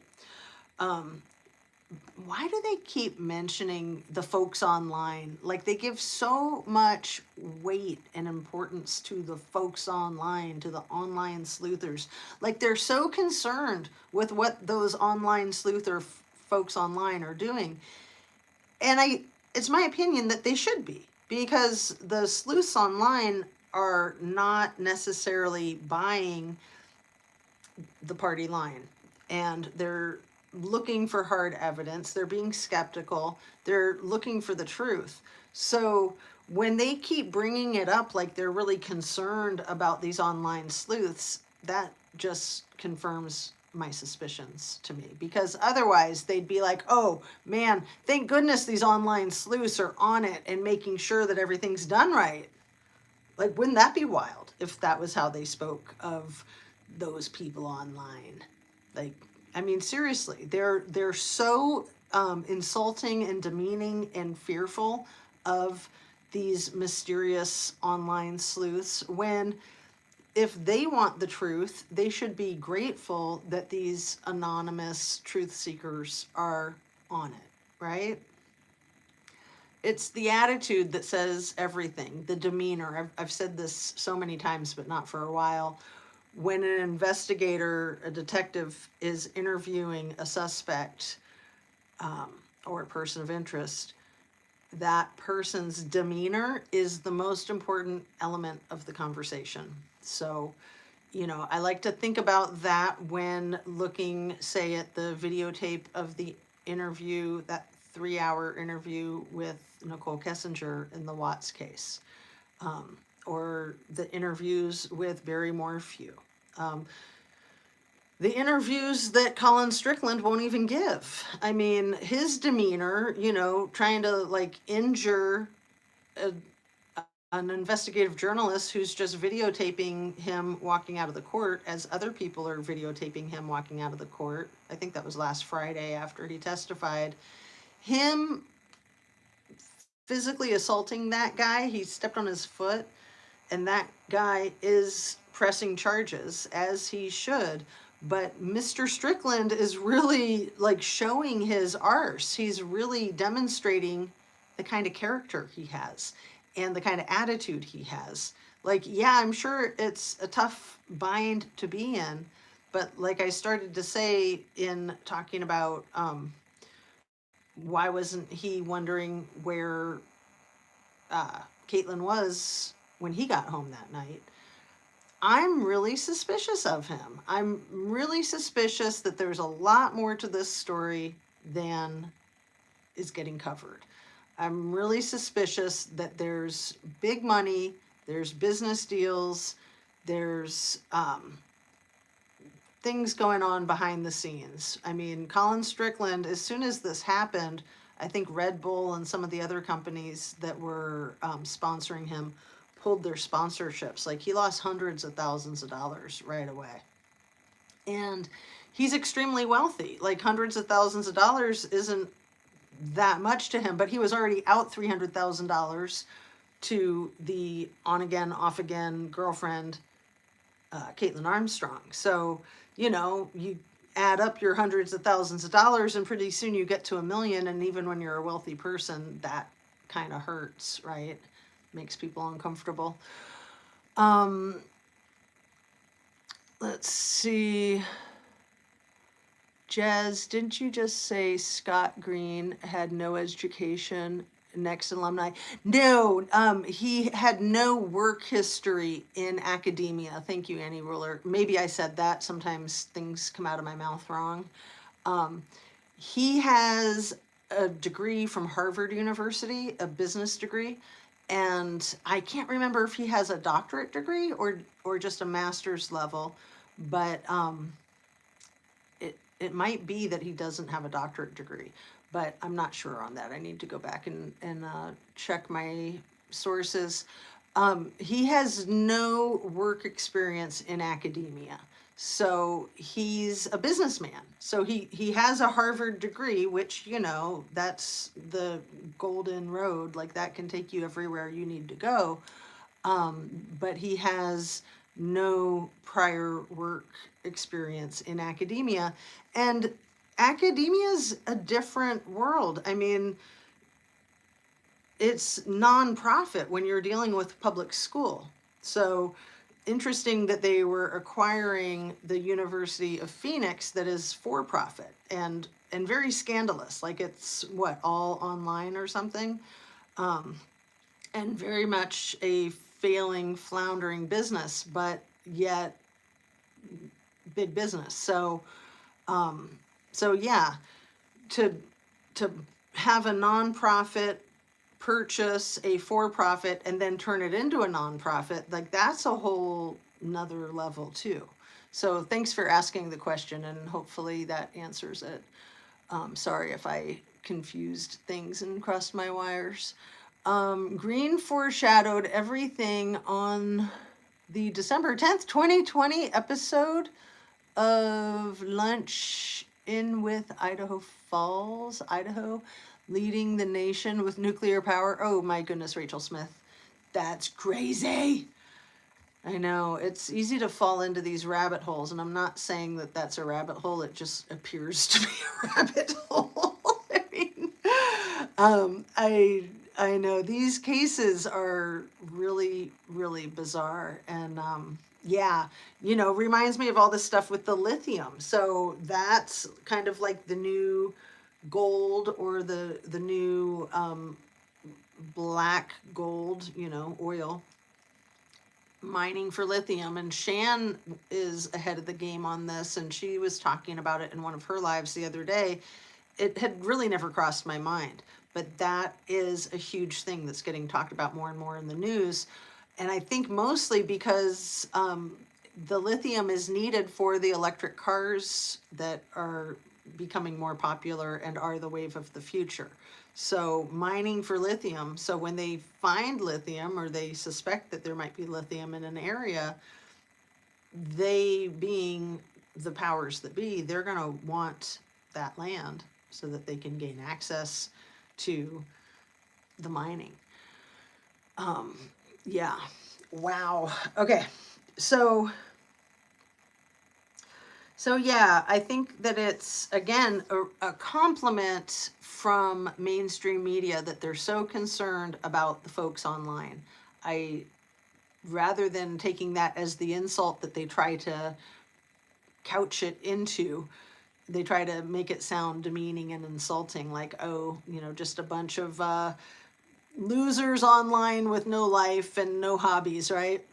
S1: Why do they keep mentioning the folks online? Like, they give so much weight and importance to the folks online, to the online sleuthers. Like, they're so concerned with what those online sleuther folks online are doing. And it's my opinion that they should be, because the sleuths online are not necessarily buying the party line, and they're looking for hard evidence. They're being skeptical. They're looking for the truth. So when they keep bringing it up like they're really concerned about these online sleuths, that just confirms my suspicions to me, because otherwise they'd be like, oh man, thank goodness these online sleuths are on it and making sure that everything's done right. Like, wouldn't that be wild if that was how they spoke of those people online? Like, I mean, seriously, they're so insulting and demeaning and fearful of these mysterious online sleuths, when if they want the truth, they should be grateful that these anonymous truth seekers are on it, right? It's the attitude that says everything, the demeanor. I've said this so many times, but not for a while. When an investigator, a detective, is interviewing a suspect or a person of interest, that person's demeanor is the most important element of the conversation. So, you know, I like to think about that when looking, say, at the videotape of the interview, that 3-hour interview with Nicole Kessinger in the Watts case, or the interviews with Barry Morphew. The interviews that Colin Strickland won't even give. I mean, his demeanor, you know, trying to like injure an investigative journalist who's just videotaping him walking out of the court as other people are videotaping him walking out of the court. I think that was last Friday after he testified. Him physically assaulting that guy, he stepped on his foot, and that guy is pressing charges, as he should. But Mr. Strickland is really like showing his arse. He's really demonstrating the kind of character he has and the kind of attitude he has. Like, yeah, I'm sure it's a tough bind to be in, but like I started to say in talking about why wasn't he wondering where Caitlin was when he got home that night, I'm really suspicious of him. I'm really suspicious that there's a lot more to this story than is getting covered. I'm really suspicious that there's big money, there's business deals, there's things going on behind the scenes. I mean, Colin Strickland, as soon as this happened, I think Red Bull and some of the other companies that were sponsoring him pulled their sponsorships. Like, he lost hundreds of thousands of dollars right away. And he's extremely wealthy. Like, hundreds of thousands of dollars isn't that much to him, but he was already out $300,000 to the on-again, off-again girlfriend, Caitlin Armstrong. So, you know, you add up your hundreds of thousands of dollars and pretty soon you get to $1 million. And even when you're a wealthy person, that kind of hurts, right? Makes people uncomfortable. Let's see. Jazz, didn't you just say Scott Green had no education? Next alumni? No, he had no work history in academia. Thank you, Annie Ruler. Maybe I said that. Sometimes things come out of my mouth wrong. He has a degree from Harvard University, a business degree, and I can't remember if he has a doctorate degree or just a master's level, but it might be that he doesn't have a doctorate degree, but I'm not sure on that. I need to go back and check my sources. He has no work experience in academia. So he's a businessman. So he has a Harvard degree, which, you know, that's the golden road. Like, that can take you everywhere you need to go. But he has no prior work experience in academia. And academia is a different world. I mean, it's nonprofit when you're dealing with public school. So interesting that they were acquiring the University of Phoenix that is for profit, and very scandalous. Like, it's what, all online or something, and very much a failing, floundering business, but yet big business. So yeah, to have a nonprofit purchase a for-profit and then turn it into a nonprofit, like, that's a whole another level too. So thanks for asking the question, and hopefully that answers it. Sorry if I confused things and crossed my wires. Green foreshadowed everything on the December 10th, 2020 episode of Lunch In with Idaho Falls, Idaho, leading the nation with nuclear power. Oh my goodness, Rachel Smith. That's crazy. I know, it's easy to fall into these rabbit holes, and I'm not saying that that's a rabbit hole, it just appears to be a rabbit hole. I mean, I know these cases are really, really bizarre, and yeah, reminds me of all this stuff with the lithium. So that's kind of like the new gold, or the new black gold, oil, mining for lithium. And Shan is ahead of the game on this, and she was talking about it in one of her lives the other day. It had really never crossed my mind, but that is a huge thing that's getting talked about more and more in the news. And I think mostly because the lithium is needed for the electric cars that are becoming more popular and are the wave of the future. So mining for lithium. So when they find lithium, or they suspect that there might be lithium in an area, they, being the powers that be, they're going to want that land so that they can gain access to the mining. Yeah. Wow. Okay. So yeah, I think that it's, again, a compliment from mainstream media that they're so concerned about the folks online. Rather than taking that as the insult that they try to couch it into, they try to make it sound demeaning and insulting, like, oh, just a bunch of losers online with no life and no hobbies, right?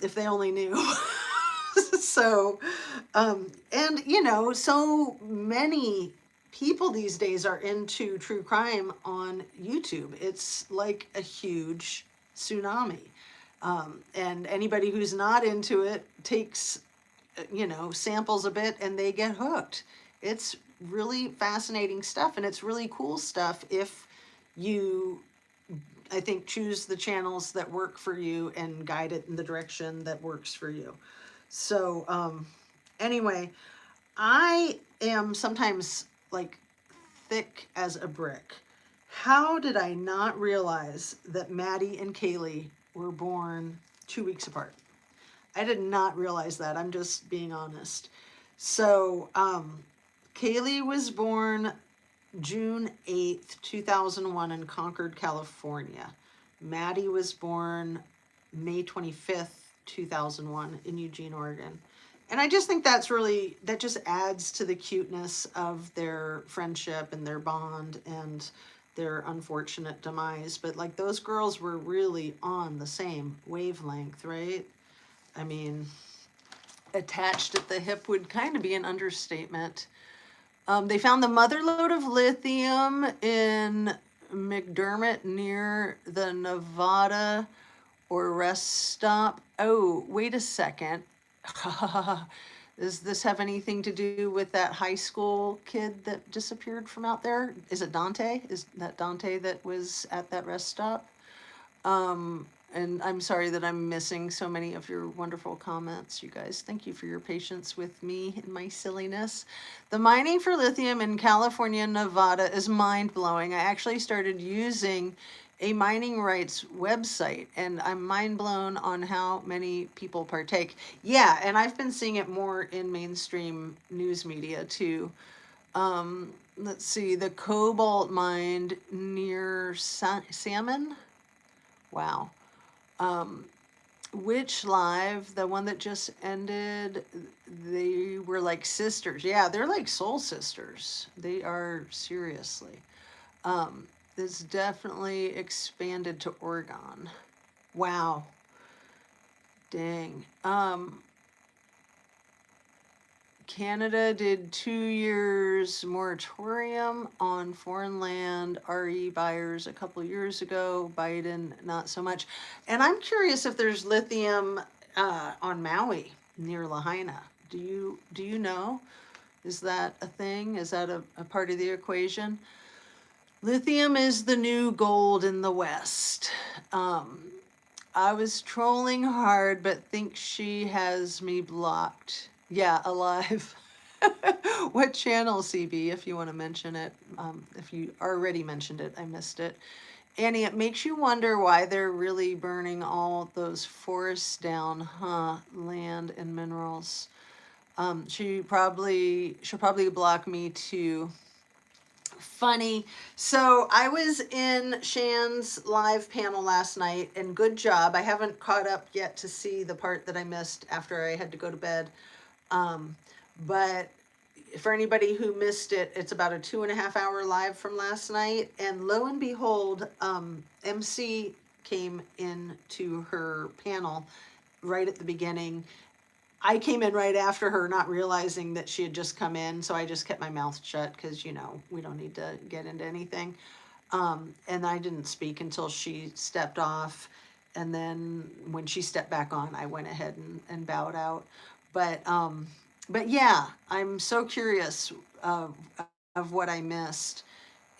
S1: If they only knew. So, and so many people these days are into true crime on YouTube. It's like a huge tsunami. And anybody who's not into it takes, samples a bit, and they get hooked. It's really fascinating stuff, and it's really cool stuff if you, I think, choose the channels that work for you and guide it in the direction that works for you. So anyway, I am sometimes like thick as a brick. How did I not realize that Maddie and Kaylee were born 2 weeks apart? I did not realize that. I'm just being honest. So Kaylee was born June 8th, 2001 in Concord, California. Maddie was born May 25th, 2001 in Eugene, Oregon. And I just think that just adds to the cuteness of their friendship and their bond and their unfortunate demise. But like, those girls were really on the same wavelength, right? I mean, attached at the hip would kind of be an understatement. They found the mother lode of lithium in McDermott near the Nevada or rest stop. Oh, wait a second. Does this have anything to do with that high school kid that disappeared from out there? Is it Dante? Is that Dante that was at that rest stop? And I'm sorry that I'm missing so many of your wonderful comments, you guys. Thank you for your patience with me and my silliness. The mining for lithium in California and Nevada is mind-blowing. I actually started using a mining rights website, and I'm mind blown on how many people partake. Yeah, and I've been seeing it more in mainstream news media too. Let's see, the cobalt mined near Salmon. Wow. Witch Live, the one that just ended, they were like sisters. Yeah, they're like soul sisters. They are, seriously. This definitely expanded to Oregon. Wow. Dang. Canada did 2 years moratorium on foreign land RE buyers a couple years ago. Biden, not so much. And I'm curious if there's lithium on Maui. near Lahaina. Do you know? Is that a thing? Is that a part of the equation? Lithium is the new gold in the West. I was trolling hard, but think she has me blocked. Yeah, alive. What channel, CB, if you want to mention it? If you already mentioned it, I missed it. Annie, it makes you wonder why they're really burning all those forests down, huh? Land and minerals. She'll probably block me too. Funny. So I was in Shan's live panel last night, and good job. I haven't caught up yet to see the part that I missed after I had to go to bed. But for anybody who missed it, it's about a 2.5 hour live from last night. And lo and behold, MC came into her panel right at the beginning. I came in right after her, not realizing that she had just come in. So I just kept my mouth shut because, we don't need to get into anything. And I didn't speak until she stepped off. And then when she stepped back on, I went ahead and bowed out. But yeah, I'm so curious of what I missed.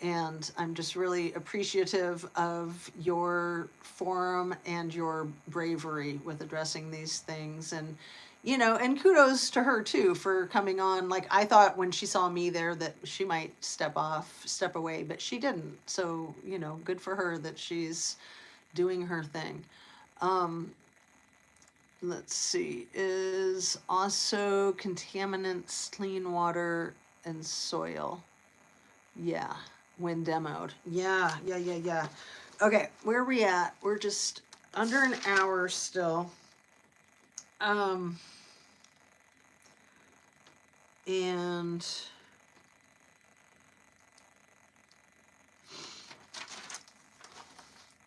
S1: And I'm just really appreciative of your forum and your bravery with addressing these things. And kudos to her too for coming on. Like, I thought when she saw me there that she might step away, but she didn't. So, good for her that she's doing her thing. Let's see, is also contaminants, clean water and soil. Yeah, when demoed. Yeah. Okay, where are we at? We're just under an hour still. And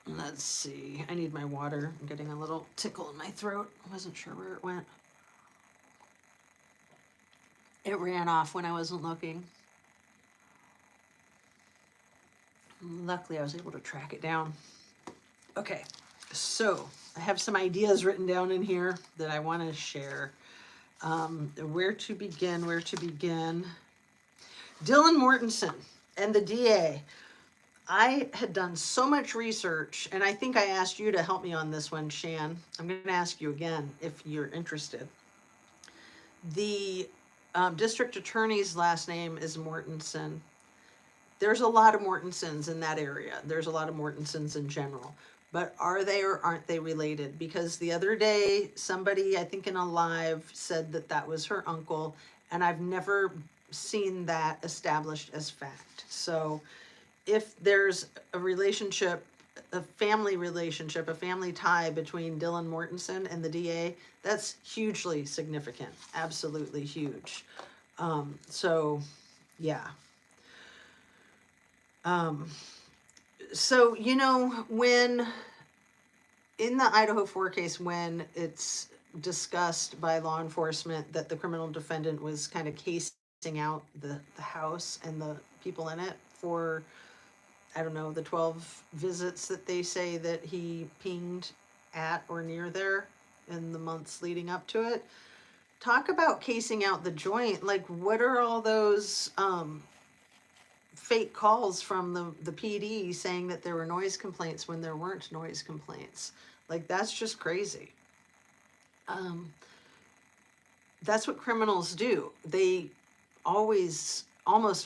S1: let's see, I need my water. I'm getting a little tickle in my throat. I wasn't sure where it went. It ran off when I wasn't looking. Luckily, I was able to track it down. Okay, so I have some ideas written down in here that I want to share. Where to begin? Dylan Mortensen and the DA. I had done so much research, and I think I asked you to help me on this one, Shan. I'm going to ask you again if you're interested. The district attorney's last name is Mortensen. There's a lot of Mortensens in that area. There's a lot of Mortensens in general. But are they or aren't they related? Because the other day, somebody, I think in a live, said that was her uncle, and I've never seen that established as fact. So if there's a relationship, a family relationship, a family tie between Dylan Mortensen and the DA, that's hugely significant. Absolutely huge. So, yeah. So, when in the Idaho 4 case, when it's discussed by law enforcement that the criminal defendant was kind of casing out the house and the people in it for, I don't know, the 12 visits that they say that he pinged at or near there in the months leading up to it. Talk about casing out the joint. Like, what are all those fake calls from the PD saying that there were noise complaints when there weren't noise complaints? Like, that's just crazy. That's what criminals do. They almost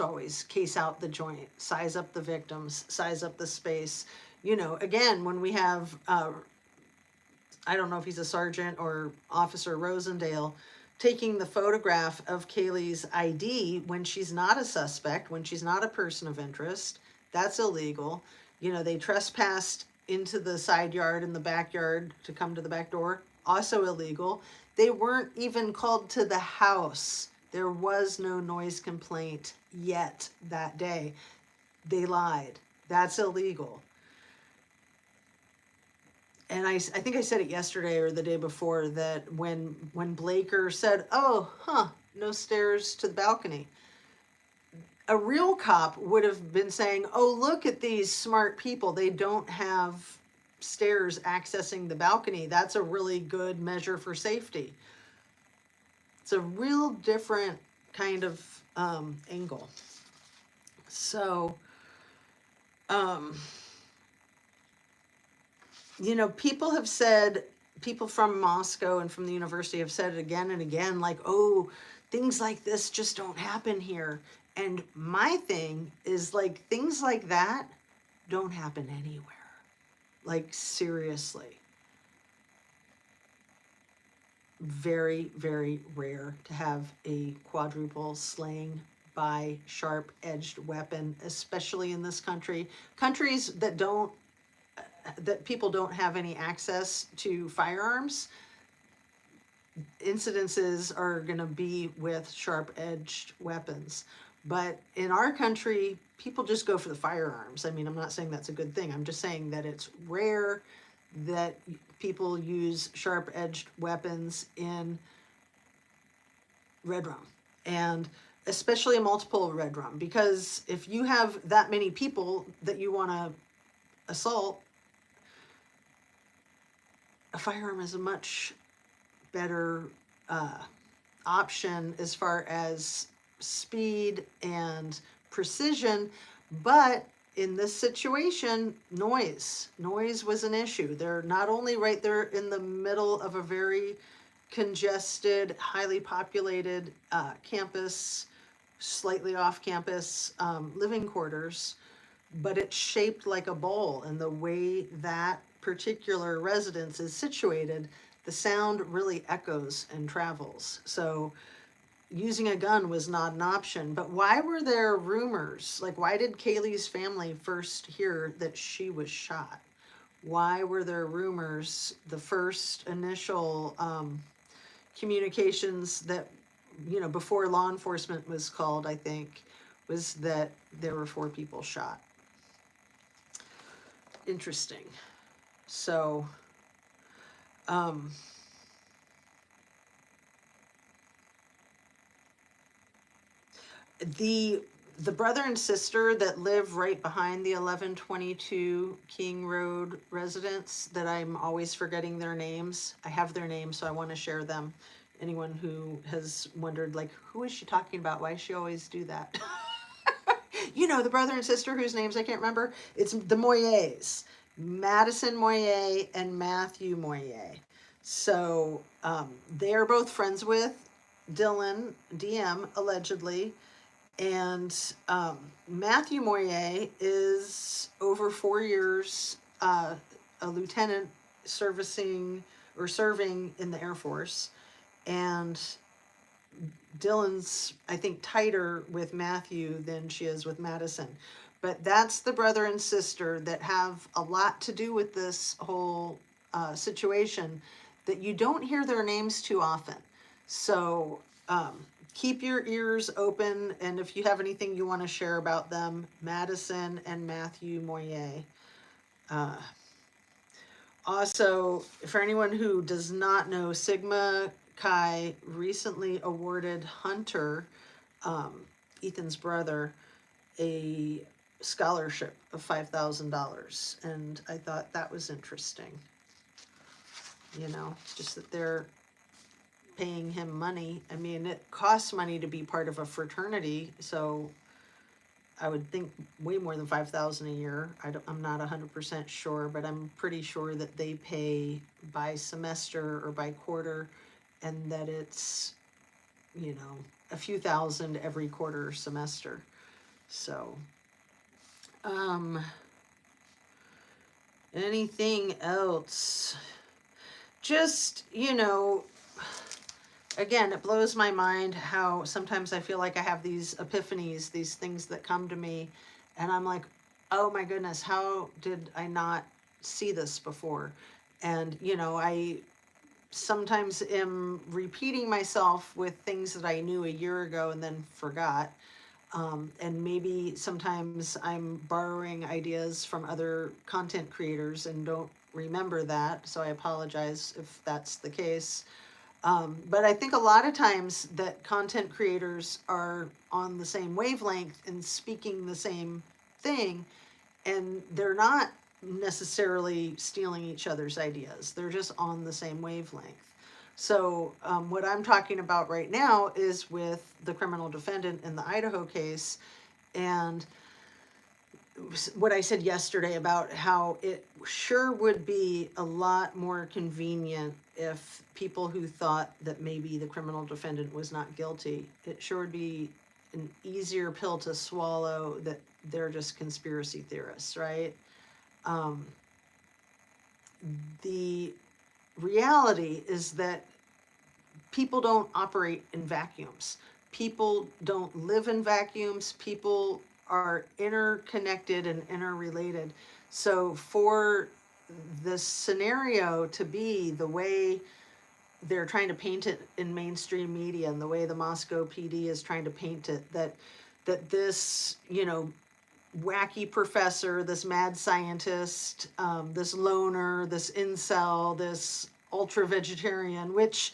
S1: always case out the joint, size up the victims, size up the space. Again, when we have, I don't know if he's a sergeant or Officer Rosendale, taking the photograph of Kaylee's ID when she's not a suspect, when she's not a person of interest, that's illegal. They trespassed into the side yard and the backyard to come to the back door, also illegal. They weren't even called to the house. There was no noise complaint yet that day. They lied. That's illegal. And I think I said it yesterday or the day before that when Blaker said, no stairs to the balcony, a real cop would have been saying, oh, look at these smart people. They don't have stairs accessing the balcony. That's a really good measure for safety. It's a real different kind of angle. So, you know, people from Moscow and from the university have said it again and again, like, oh, things like this just don't happen here. And my thing is, like, things like that don't happen anywhere. Like, seriously. Very, very rare to have a quadruple slaying by sharp-edged weapon, especially in this country. Countries that people don't have any access to firearms, incidences are going to be with sharp-edged weapons. But in our country, people just go for the firearms. I mean, I'm not saying that's a good thing. I'm just saying that it's rare that people use sharp-edged weapons in red rum, and especially a multiple red rum, because if you have that many people that you want to assault, a firearm is a much better option as far as speed and precision. But in this situation, noise was an issue. They're not only right there in the middle of a very congested, highly populated campus, slightly off campus living quarters, but it's shaped like a bowl. And the way that particular residence is situated, the sound really echoes and travels. So using a gun was not an option. But why were there rumors? Like, why did Kaylee's family first hear that she was shot? Why were there rumors? The first initial communications that, you know, before law enforcement was called, I think, was that there were 4 people shot. Interesting. So, the brother and sister that live right behind the 1122 King Road residence, that I'm always forgetting their names. I have their names, so I want to share them. Anyone who has wondered, like, who is she talking about? Why does she always do that? You know, the brother and sister whose names I can't remember. It's the Moyers, Madison Moyer and Matthew Moyer. So they're both friends with Dylan, DM, allegedly. And Matthew Moyer is over 4 years a lieutenant serving in the Air Force. And Dylan's, I think, tighter with Matthew than she is with Madison. But that's the brother and sister that have a lot to do with this whole situation, that you don't hear their names too often. So keep your ears open, and if you have anything you want to share about them, Madison and Matthew Moyer. Also, for anyone who does not know, Sigma Chi recently awarded Hunter, Ethan's brother, a scholarship of $5,000, and I thought that was interesting. You know, just that they're paying him money. I mean, it costs money to be part of a fraternity, so I would think way more than $5,000 a year. I'm not 100% sure, but I'm pretty sure that they pay by semester or by quarter, and that it's, you know, a few thousand every quarter or semester. So, anything else? Just, you know, again, it blows my mind how sometimes I feel like I have these epiphanies, these things that come to me, and I'm like, oh my goodness, how did I not see this before? And, you know, I sometimes am repeating myself with things that I knew a year ago and then forgot. And maybe sometimes I'm borrowing ideas from other content creators and don't remember that, so I apologize if that's the case. But I think a lot of times that content creators are on the same wavelength and speaking the same thing, and they're not necessarily stealing each other's ideas. They're just on the same wavelength. So what I'm talking about right now is with the criminal defendant in the Idaho case, and what I said yesterday about how it sure would be a lot more convenient if people who thought that maybe the criminal defendant was not guilty, it sure would be an easier pill to swallow that they're just conspiracy theorists, right? Um, the reality is that people don't operate in vacuums. People don't live in vacuums. People are interconnected and interrelated. So for the scenario to be the way they're trying to paint it in mainstream media and the way the Moscow PD is trying to paint it, that this, wacky professor, this mad scientist, this loner, this incel, this ultra vegetarian, which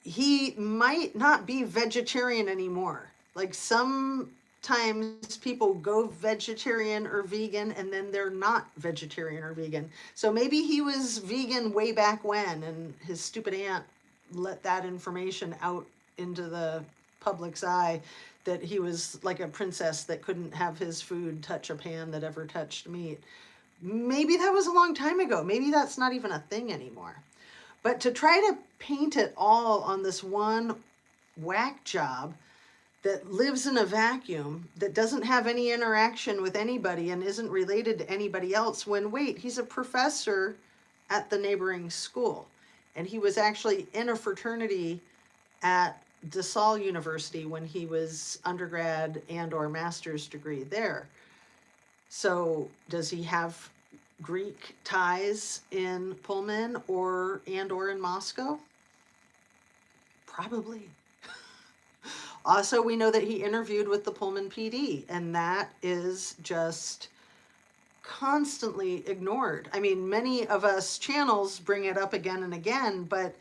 S1: he might not be vegetarian anymore. Like sometimes people go vegetarian or vegan and then they're not vegetarian or vegan. So maybe he was vegan way back when and his stupid aunt let that information out into the public's eye that he was like a princess that couldn't have his food touch a pan that ever touched meat. Maybe that was a long time ago. Maybe that's not even a thing anymore. But to try to paint it all on this one whack job that lives in a vacuum, that doesn't have any interaction with anybody and isn't related to anybody else, when wait, he's a professor at the neighboring school. And he was actually in a fraternity at DeSalle University when he was undergrad and or master's degree there. So does he have Greek ties in Pullman or in Moscow? Probably. Also, we know that he interviewed with the Pullman PD, and that is just constantly ignored. I mean, many of us channels bring it up again and again, but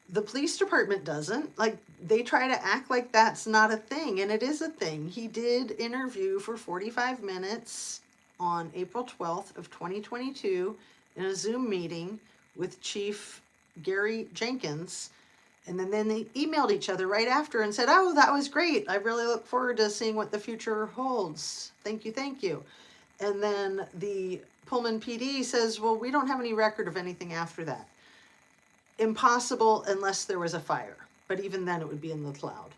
S1: the police department doesn't. Like, they try to act like that's not a thing, and it is a thing. He did interview for 45 minutes on April 12th of 2022 in a Zoom meeting with Chief Gary Jenkins. And then they emailed each other right after and said, oh, that was great. I really look forward to seeing what the future holds. Thank you, thank you. And then the Pullman PD says, well, we don't have any record of anything after that. Impossible unless there was a fire. But even then it would be in the cloud.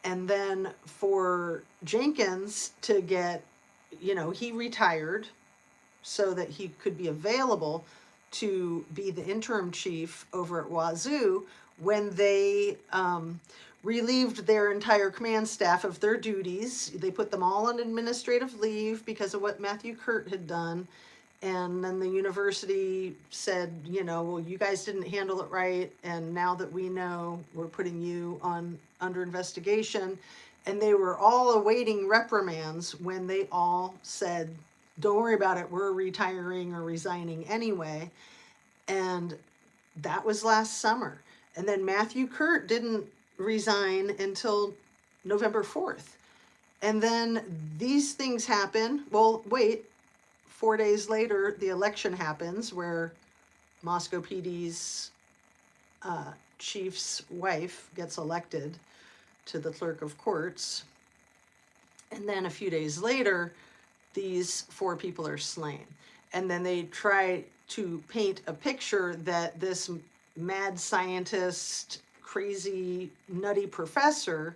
S1: And then for Jenkins to get, he retired so that he could be available to be the interim chief over at Wazoo when they relieved their entire command staff of their duties. They put them all on administrative leave because of what Matthew Kurt had done. And then the university said, well, you guys didn't handle it right. And now that we know, we're putting you under investigation. And they were all awaiting reprimands when they all said, don't worry about it, we're retiring or resigning anyway. And that was last summer. And then Matthew Kurt didn't resign until November 4th. And then these things happen. Well, wait, 4 days later, the election happens where Moscow PD's chief's wife gets elected to the clerk of courts. And then a few days later, these 4 people are slain. And then they try to paint a picture that this mad scientist, crazy, nutty professor,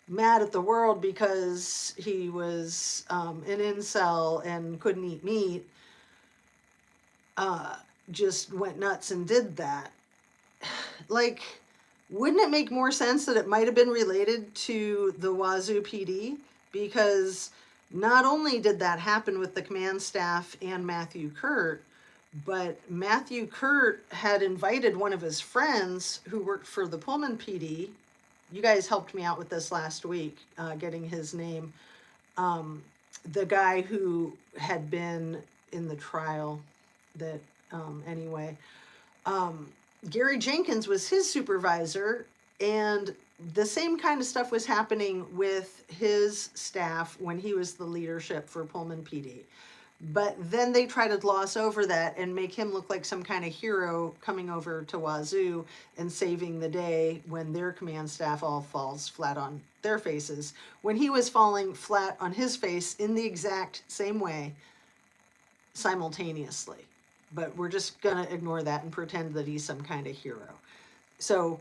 S1: mad at the world because he was an incel and couldn't eat meat, just went nuts and did that. Like, wouldn't it make more sense that it might have been related to the Wazoo PD? Because not only did that happen with the command staff and Matthew Kurt, but Matthew Kurt had invited one of his friends who worked for the Pullman PD. You guys helped me out with this last week, getting his name. The guy who had been in the trial that, anyway. Gary Jenkins was his supervisor, and the same kind of stuff was happening with his staff when he was the leadership for Pullman PD. But then they try to gloss over that and make him look like some kind of hero coming over to Wazoo and saving the day when their command staff all falls flat on their faces, when he was falling flat on his face in the exact same way simultaneously. But we're just going to ignore that and pretend that he's some kind of hero. So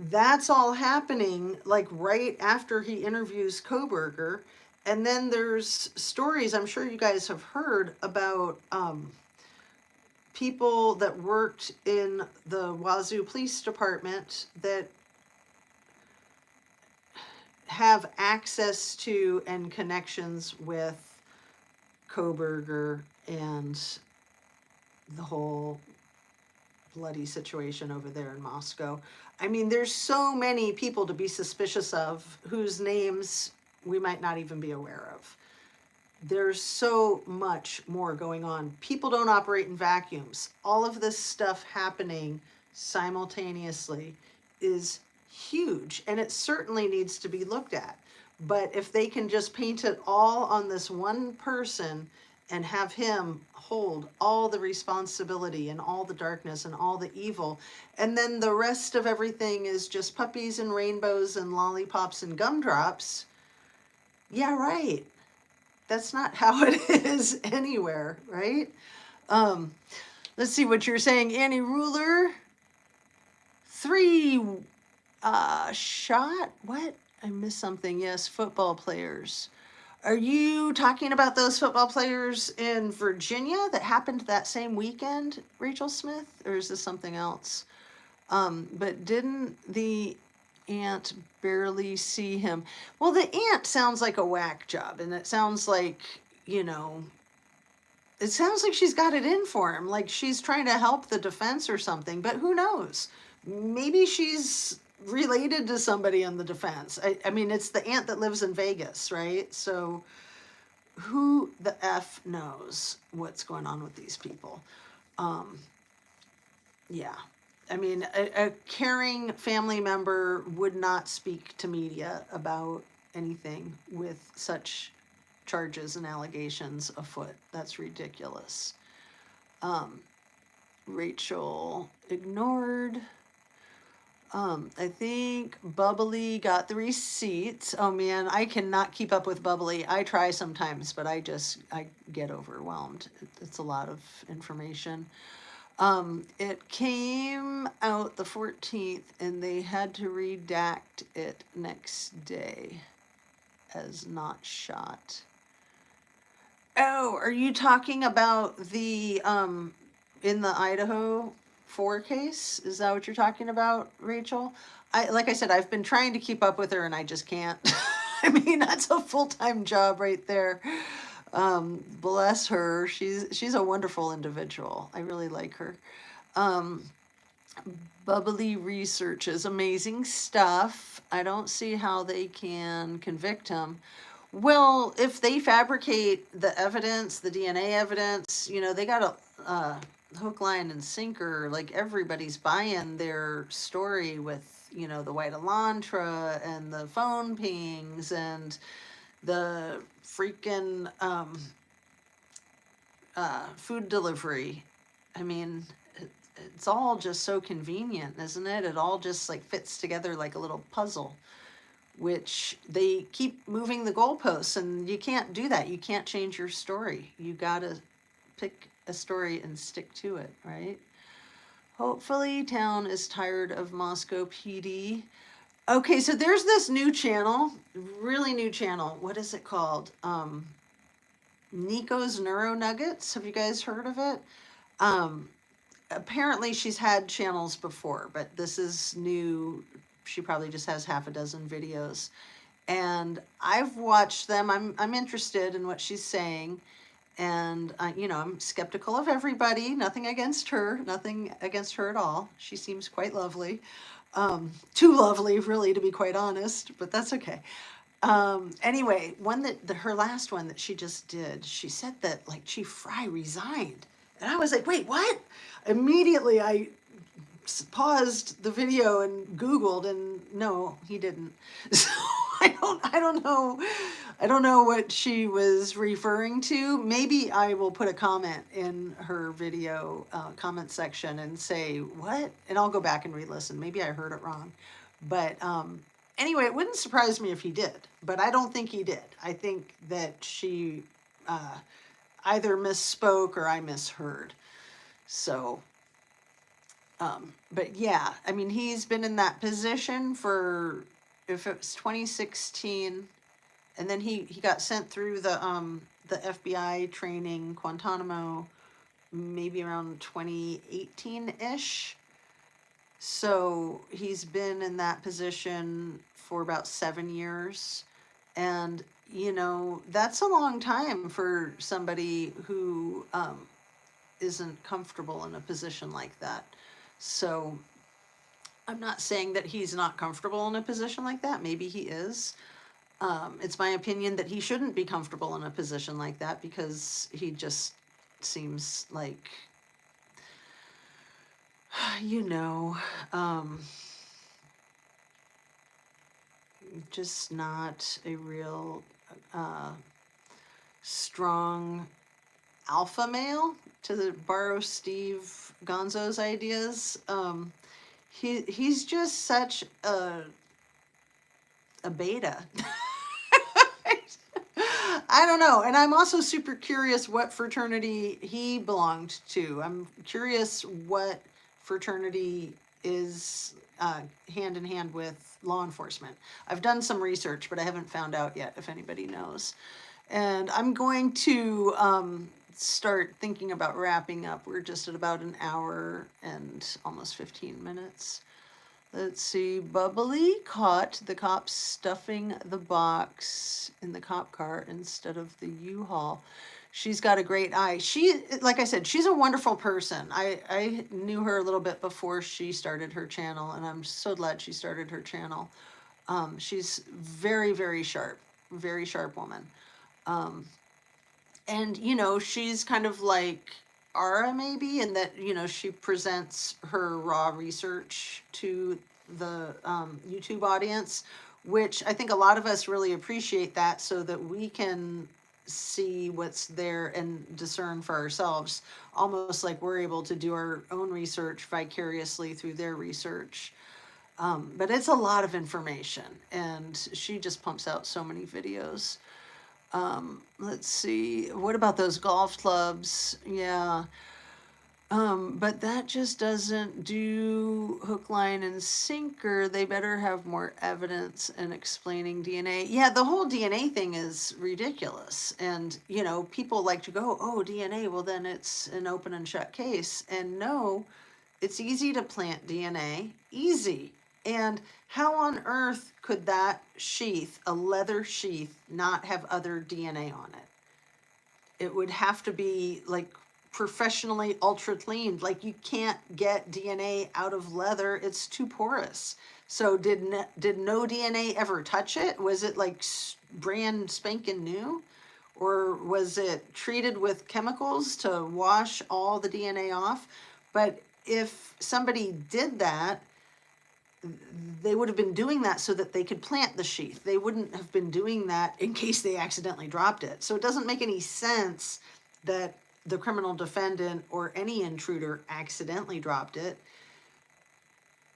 S1: that's all happening like right after he interviews Koberger. And then there's stories I'm sure you guys have heard about people that worked in the Wazoo Police Department that have access to and connections with Koberger and the whole bloody situation over there in Moscow. I mean, there's so many people to be suspicious of whose names we might not even be aware of. There's so much more going on. People don't operate in vacuums. All of this stuff happening simultaneously is huge, and it certainly needs to be looked at. But if they can just paint it all on this one person and have him hold all the responsibility and all the darkness and all the evil, and then the rest of everything is just puppies and rainbows and lollipops and gumdrops, yeah, right. That's not how it is anywhere, right? Let's see what you're saying, Annie Ruler. 3 shot? What? I missed something. Yes, football players. Are you talking about those football players in Virginia that happened that same weekend, Rachel Smith? Or is this something else? But didn't the aunt barely see him? Well, the aunt sounds like a whack job, and it sounds like, it sounds like she's got it in for him, like she's trying to help the defense or something, but who knows? Maybe she's related to somebody in the defense. I mean, it's the aunt that lives in Vegas, right? So who the F knows what's going on with these people? Yeah. I mean, a caring family member would not speak to media about anything with such charges and allegations afoot. That's ridiculous. Rachel ignored. I think Bubbly got the receipts. Oh man, I cannot keep up with Bubbly. I try sometimes, but I get overwhelmed. It's a lot of information. It came out the 14th and they had to redact it next day as not shot. Oh, are you talking about the, in the Idaho 4 case? Is that what you're talking about, Rachel? Like I said, I've been trying to keep up with her and I just can't. I mean, that's a full-time job right there. Bless her. She's a wonderful individual. I really like her. Bubbly researches amazing stuff. I don't see how they can convict him. Well, if they fabricate the evidence, the DNA evidence, they got a hook, line, and sinker. Like everybody's buying their story with, the white Elantra and the phone pings and the freaking food delivery. I mean, it's all just so convenient, isn't it? It all just like fits together like a little puzzle, which they keep moving the goalposts, and you can't do that. You can't change your story. You gotta pick a story and stick to it, right? Hopefully town is tired of Moscow PD. Okay, so there's this new channel, really new channel. What is it called? Nico's Neuro Nuggets. Have you guys heard of it? Apparently she's had channels before, but this is new. She probably just has half a dozen videos. And I've watched them. I'm interested in what she's saying. And, I'm skeptical of everybody. Nothing against her at all. She seems quite lovely. Too lovely, really, to be quite honest, but that's okay. Anyway, her last one that she just did, she said that like Chief Fry resigned. And I was like, wait, what? Immediately I paused the video and Googled, and no, he didn't. So I don't know what she was referring to. Maybe I will put a comment in her video comment section and say, what? And I'll go back and re-listen. Maybe I heard it wrong. But anyway, it wouldn't surprise me if he did, but I don't think he did. I think that she either misspoke or I misheard. So, but yeah, I mean, he's been in that position for, if it was 2016, and then he got sent through the FBI training, Guantanamo, maybe around 2018-ish. So he's been in that position for about 7 years. And, you know, that's a long time for somebody who isn't comfortable in a position like that. So I'm not saying that he's not comfortable in a position like that. Maybe he is. It's my opinion that he shouldn't be comfortable in a position like that because he just seems like, you know, just not a real strong alpha male, to borrow Steve Gonzo's ideas. He's just such a beta. I don't know. And I'm also super curious what fraternity he belonged to. I'm curious what fraternity is hand in hand with law enforcement. I've done some research, but I haven't found out yet if anybody knows. And I'm going to start thinking about wrapping up. We're just at about an hour and almost 15 minutes. Let's see. Bubbly caught the cops stuffing the box in the cop car instead of the U-Haul. She's got a great eye. She, like I said, she's a wonderful person. I knew her a little bit before she started her channel, and I'm so glad she started her channel. She's very, very sharp woman. And, you know, she's kind of like Ara maybe, in that, you know, she presents her raw research to the YouTube audience, which I think a lot of us really appreciate that, so that we can see what's there and discern for ourselves, almost like we're able to do our own research vicariously through their research. But it's a lot of information, and she just pumps out so many videos. Let's see, what about those golf clubs? Yeah. But that just doesn't do hook, line, and sinker. They better have more evidence in explaining DNA. Yeah, the whole DNA thing is ridiculous. And, you know, people like to go, oh, DNA, well, then it's an open and shut case. And no, it's easy to plant DNA. Easy. And how on earth could that sheath, a leather sheath, not have other DNA on it? It would have to be like professionally ultra cleaned. Like, you can't get DNA out of leather. It's too porous. So did no DNA ever touch it? Was it like brand spanking new? Or was it treated with chemicals to wash all the DNA off? But if somebody did that, they would have been doing that so that they could plant the sheath. They wouldn't have been doing that in case they accidentally dropped it. So it doesn't make any sense that the criminal defendant or any intruder accidentally dropped it.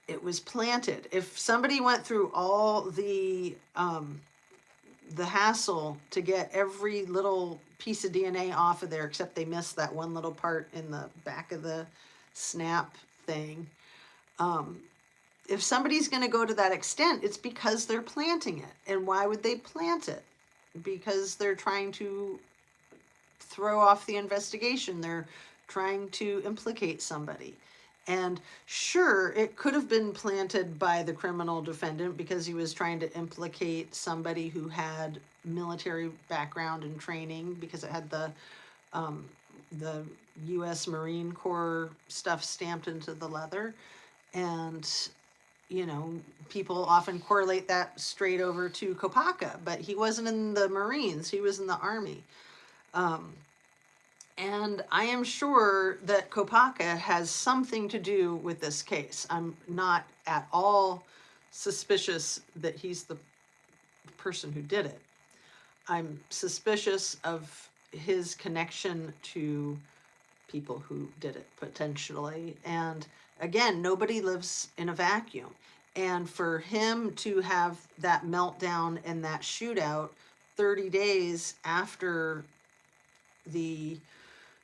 S1: It was planted. If somebody went through all the hassle to get every little piece of DNA off of there, except they missed that one little part in the back of the snap thing, if somebody's going to go to that extent, it's because they're planting it. And why would they plant it? Because they're trying to throw off the investigation. They're trying to implicate somebody. And sure, it could have been planted by the criminal defendant because he was trying to implicate somebody who had military background and training, because it had the U.S. Marine Corps stuff stamped into the leather. And, you know, people often correlate that straight over to Kopaka, but he wasn't in the Marines, he was in the Army. And I am sure that Kopaka has something to do with this case. I'm not at all suspicious that he's the person who did it. I'm suspicious of his connection to people who did it potentially. And again, nobody lives in a vacuum. And for him to have that meltdown and that shootout 30 days after the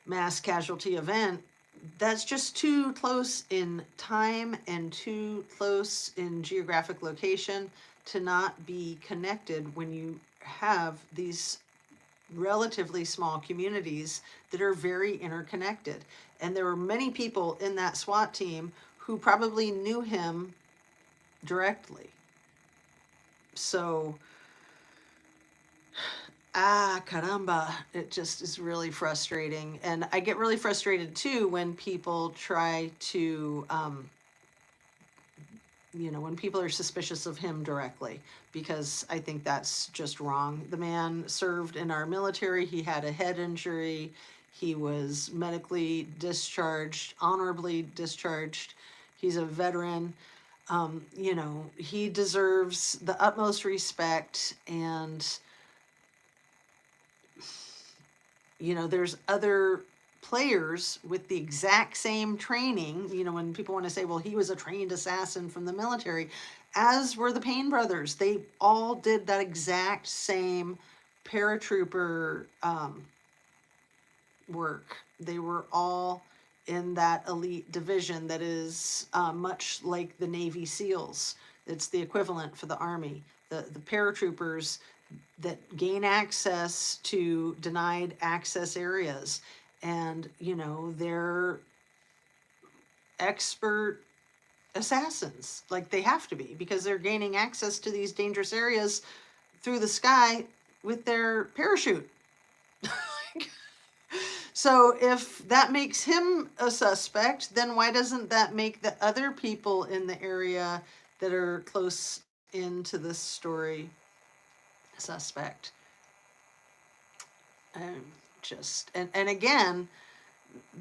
S1: mass casualty event, that's just too close in time and too close in geographic location to not be connected when you have these relatively small communities that are very interconnected. And there were many people in that SWAT team who probably knew him directly. So, caramba, it just is really frustrating. And I get really frustrated too when people try to, when people are suspicious of him directly, because I think that's just wrong. The man served in our military. He had a head injury. He was medically discharged, honorably discharged. He's a veteran. He deserves the utmost respect. And, there's other players with the exact same training. When people want to say, well, he was a trained assassin from the military, as were the Payne brothers. They all did that exact same paratrooper work. They were all in that elite division that is much like the Navy SEALs. It's the equivalent for the Army. The paratroopers that gain access to denied access areas. And, they're expert assassins. Like, they have to be, because they're gaining access to these dangerous areas through the sky with their parachute. So if that makes him a suspect, then why doesn't that make the other people in the area that are close into this story a suspect? And again,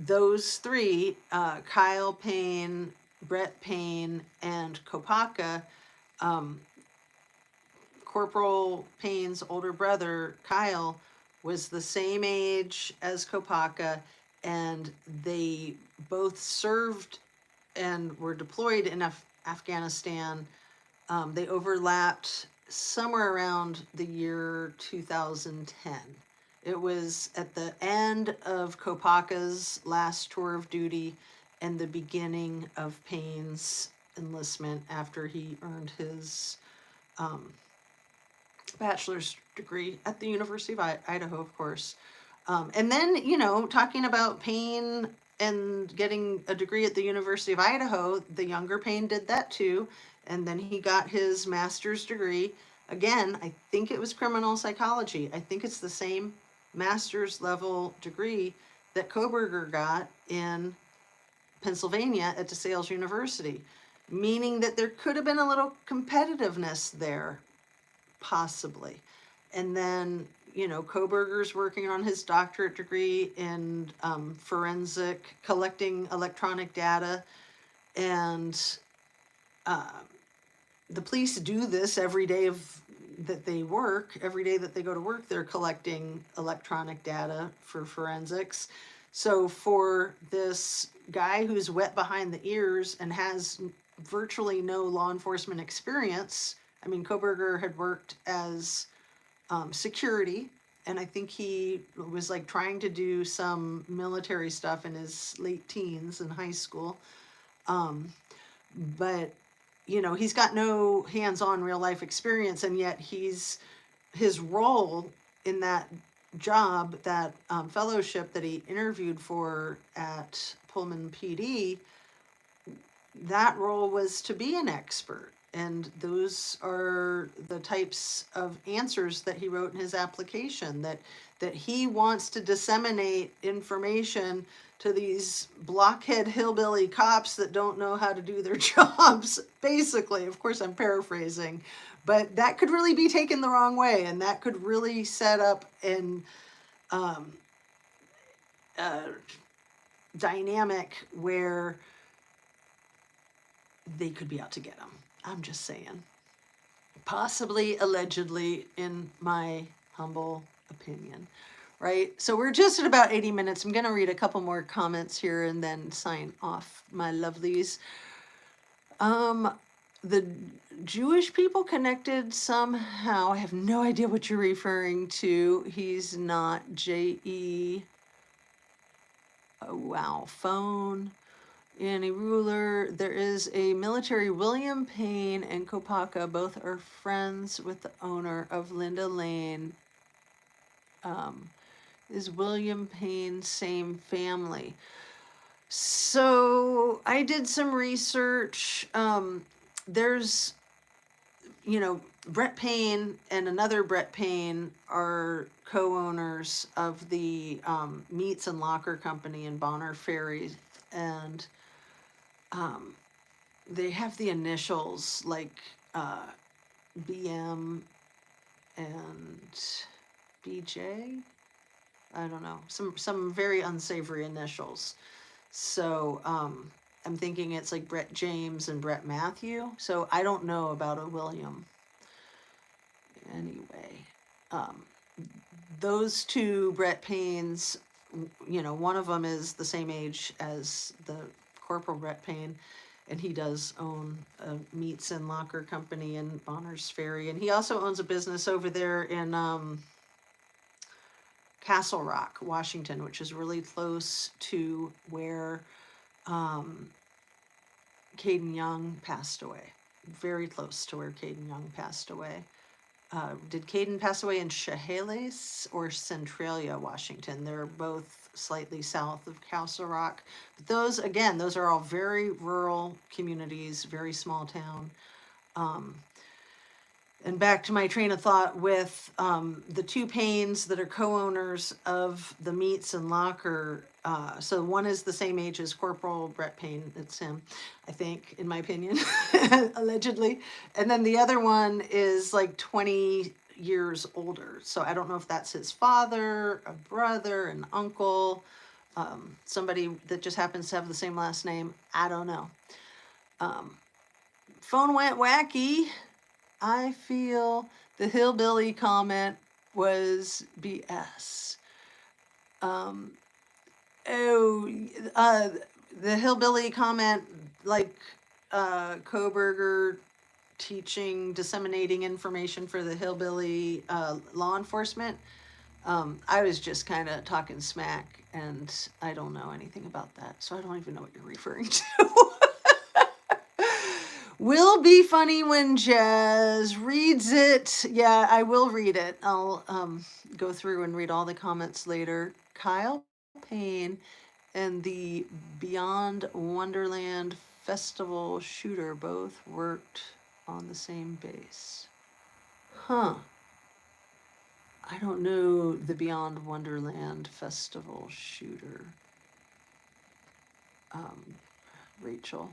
S1: those three, Kyle Payne, Brett Payne, and Kopaka, Corporal Payne's older brother, Kyle, was the same age as Kopaka, and they both served and were deployed in Afghanistan. They overlapped somewhere around the year 2010. It was at the end of Kopaka's last tour of duty and the beginning of Payne's enlistment after he earned his bachelor's degree at the University of Idaho, of course. And then, talking about Payne and getting a degree at the University of Idaho, the younger Payne did that too. And then he got his master's degree. Again, I think it was criminal psychology. I think it's the same master's level degree that Koberger got in Pennsylvania at DeSales University, meaning that there could have been a little competitiveness there, possibly. And then, Koberger's working on his doctorate degree in forensic, collecting electronic data. And the police do this every day that they work. Every day that they go to work, they're collecting electronic data for forensics. So for this guy who's wet behind the ears and has virtually no law enforcement experience, I mean, Koberger had worked as security, and I think he was like trying to do some military stuff in his late teens in high school. But he's got no hands-on real life experience, and yet his role in that job, that fellowship that he interviewed for at Pullman PD, that role was to be an expert. And those are the types of answers that he wrote in his application, that he wants to disseminate information to these blockhead hillbilly cops that don't know how to do their jobs, basically. Of course, I'm paraphrasing, but that could really be taken the wrong way, and that could really set up an dynamic where they could be out to get him. I'm just saying. possibly, allegedly, in my humble opinion. Right? So we're just at about 80 minutes. I'm going to read a couple more comments here and then sign off, my lovelies. The Jewish people connected somehow. I have no idea what you're referring to. He's not J.E. Oh, wow. Phone. Any ruler. There is a military. William Payne and Kopaka both are friends with the owner of Linda Lane. Is William Payne same family? So I did some research. There's, Brett Payne and another Brett Payne are co-owners of the Meats and Locker Company in Bonner Ferry, and they have the initials like BM and BJ. I don't know, some very unsavory initials. So I'm thinking it's like Brett James and Brett Matthew. So I don't know about a William. Anyway, those two Brett Paynes, one of them is the same age as the Corporal Brett Payne, and he does own a Meats and Locker Company in Bonner's Ferry, and he also owns a business over there in Castle Rock, Washington, which is really close to where Caden Young passed away. Very close to where Caden Young passed away. Did Caden pass away in Chehalis or Centralia, Washington? They're both slightly south of Castle Rock. But those are all very rural communities, very small town. And back to my train of thought with the two Paynes that are co-owners of the Meats and Locker. So one is the same age as Corporal Brett Payne. It's him, I think, in my opinion, allegedly. And then the other one is like 20 years older. So I don't know if that's his father, a brother, an uncle, somebody that just happens to have the same last name. I don't know. Phone went wacky. I feel the hillbilly comment was BS. The hillbilly comment, like Koberger disseminating information for the hillbilly law enforcement. I was just kind of talking smack, and I don't know anything about that, so I don't even know what you're referring to. Will be funny when Jazz reads it. Yeah, I will read it. I'll go through and read all the comments later. Kyle Payne and the Beyond Wonderland Festival shooter both worked on the same base. Huh. I don't know the Beyond Wonderland Festival shooter. Rachel.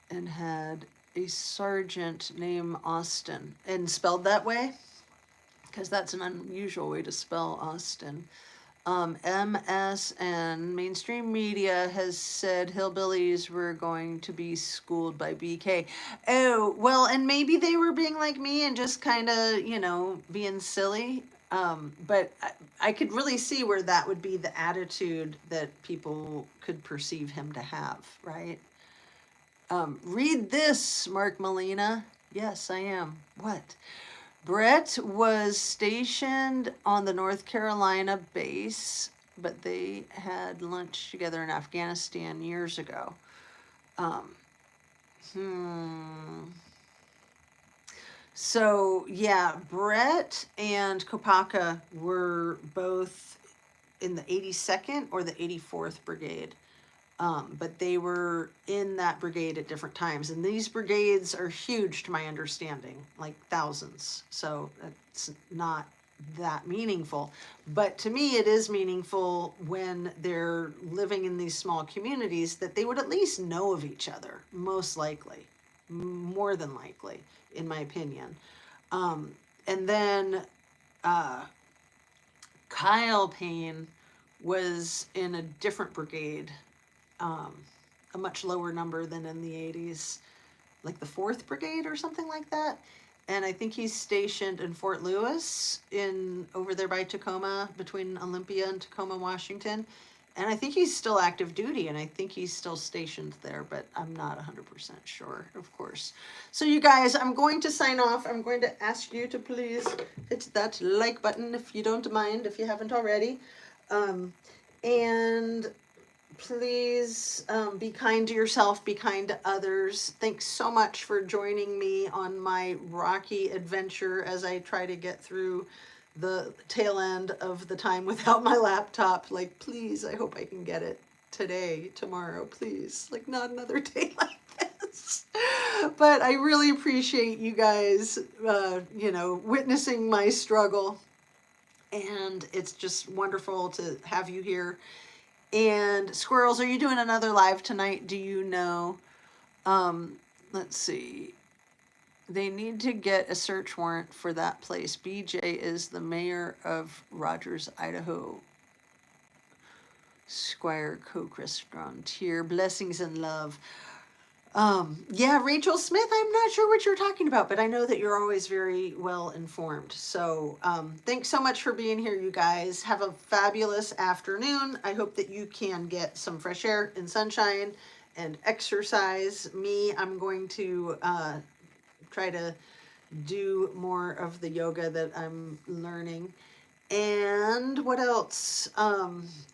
S1: And had a sergeant named Austin, and spelled that way, because that's an unusual way to spell Austin. MS and mainstream media has said hillbillies were going to be schooled by BK. Oh, well, and maybe they were being like me and just kind of, being silly. But I could really see where that would be the attitude that people could perceive him to have, right? Read this, Mark Molina. Yes, I am. What? Brett was stationed on the North Carolina base, but they had lunch together in Afghanistan years ago. So, yeah, Brett and Kopaka were both in the 82nd or the 84th Brigade. But they were in that brigade at different times. And these brigades are huge to my understanding, like thousands. So it's not that meaningful. But to me, it is meaningful when they're living in these small communities that they would at least know of each other, most likely, more than likely, in my opinion. And then Kyle Payne was in a different brigade, a much lower number than in the 80s. like the 4th Brigade or something like that. And I think he's stationed in Fort Lewis over there by Tacoma, between Olympia and Tacoma, Washington. And I think he's still active duty, and I think he's still stationed there, but I'm not 100% sure, of course. So you guys, I'm going to sign off. I'm going to ask you to please hit that like button if you don't mind, if you haven't already. And please be kind to yourself, be kind to others. Thanks so much for joining me on my rocky adventure as I try to get through the tail end of the time without my laptop. Like, please, I hope I can get it today, tomorrow, please. Like, not another day like this. But I really appreciate you guys, witnessing my struggle. And it's just wonderful to have you here. And Squirrels, are you doing another live tonight? Do you know? Let's see. They need to get a search warrant for that place. BJ is the mayor of Rogers, Idaho. Squire Coke Restaurant here. Blessings and love. Yeah, Rachel Smith, I'm not sure what you're talking about, but I know that you're always very well informed. So thanks so much for being here, you guys. Have a fabulous afternoon. I hope that you can get some fresh air and sunshine and exercise. I'm going to try to do more of the yoga that I'm learning. And what else?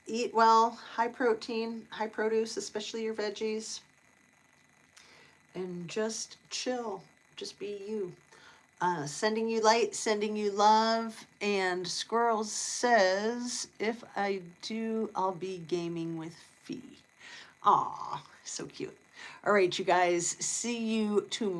S1: Eat well, high protein, high produce, especially your veggies. And just chill, just be you. Sending you light, sending you love. And Squirrels says, if I do, I'll be gaming with Fee. Aw, so cute. All right, you guys, see you tomorrow.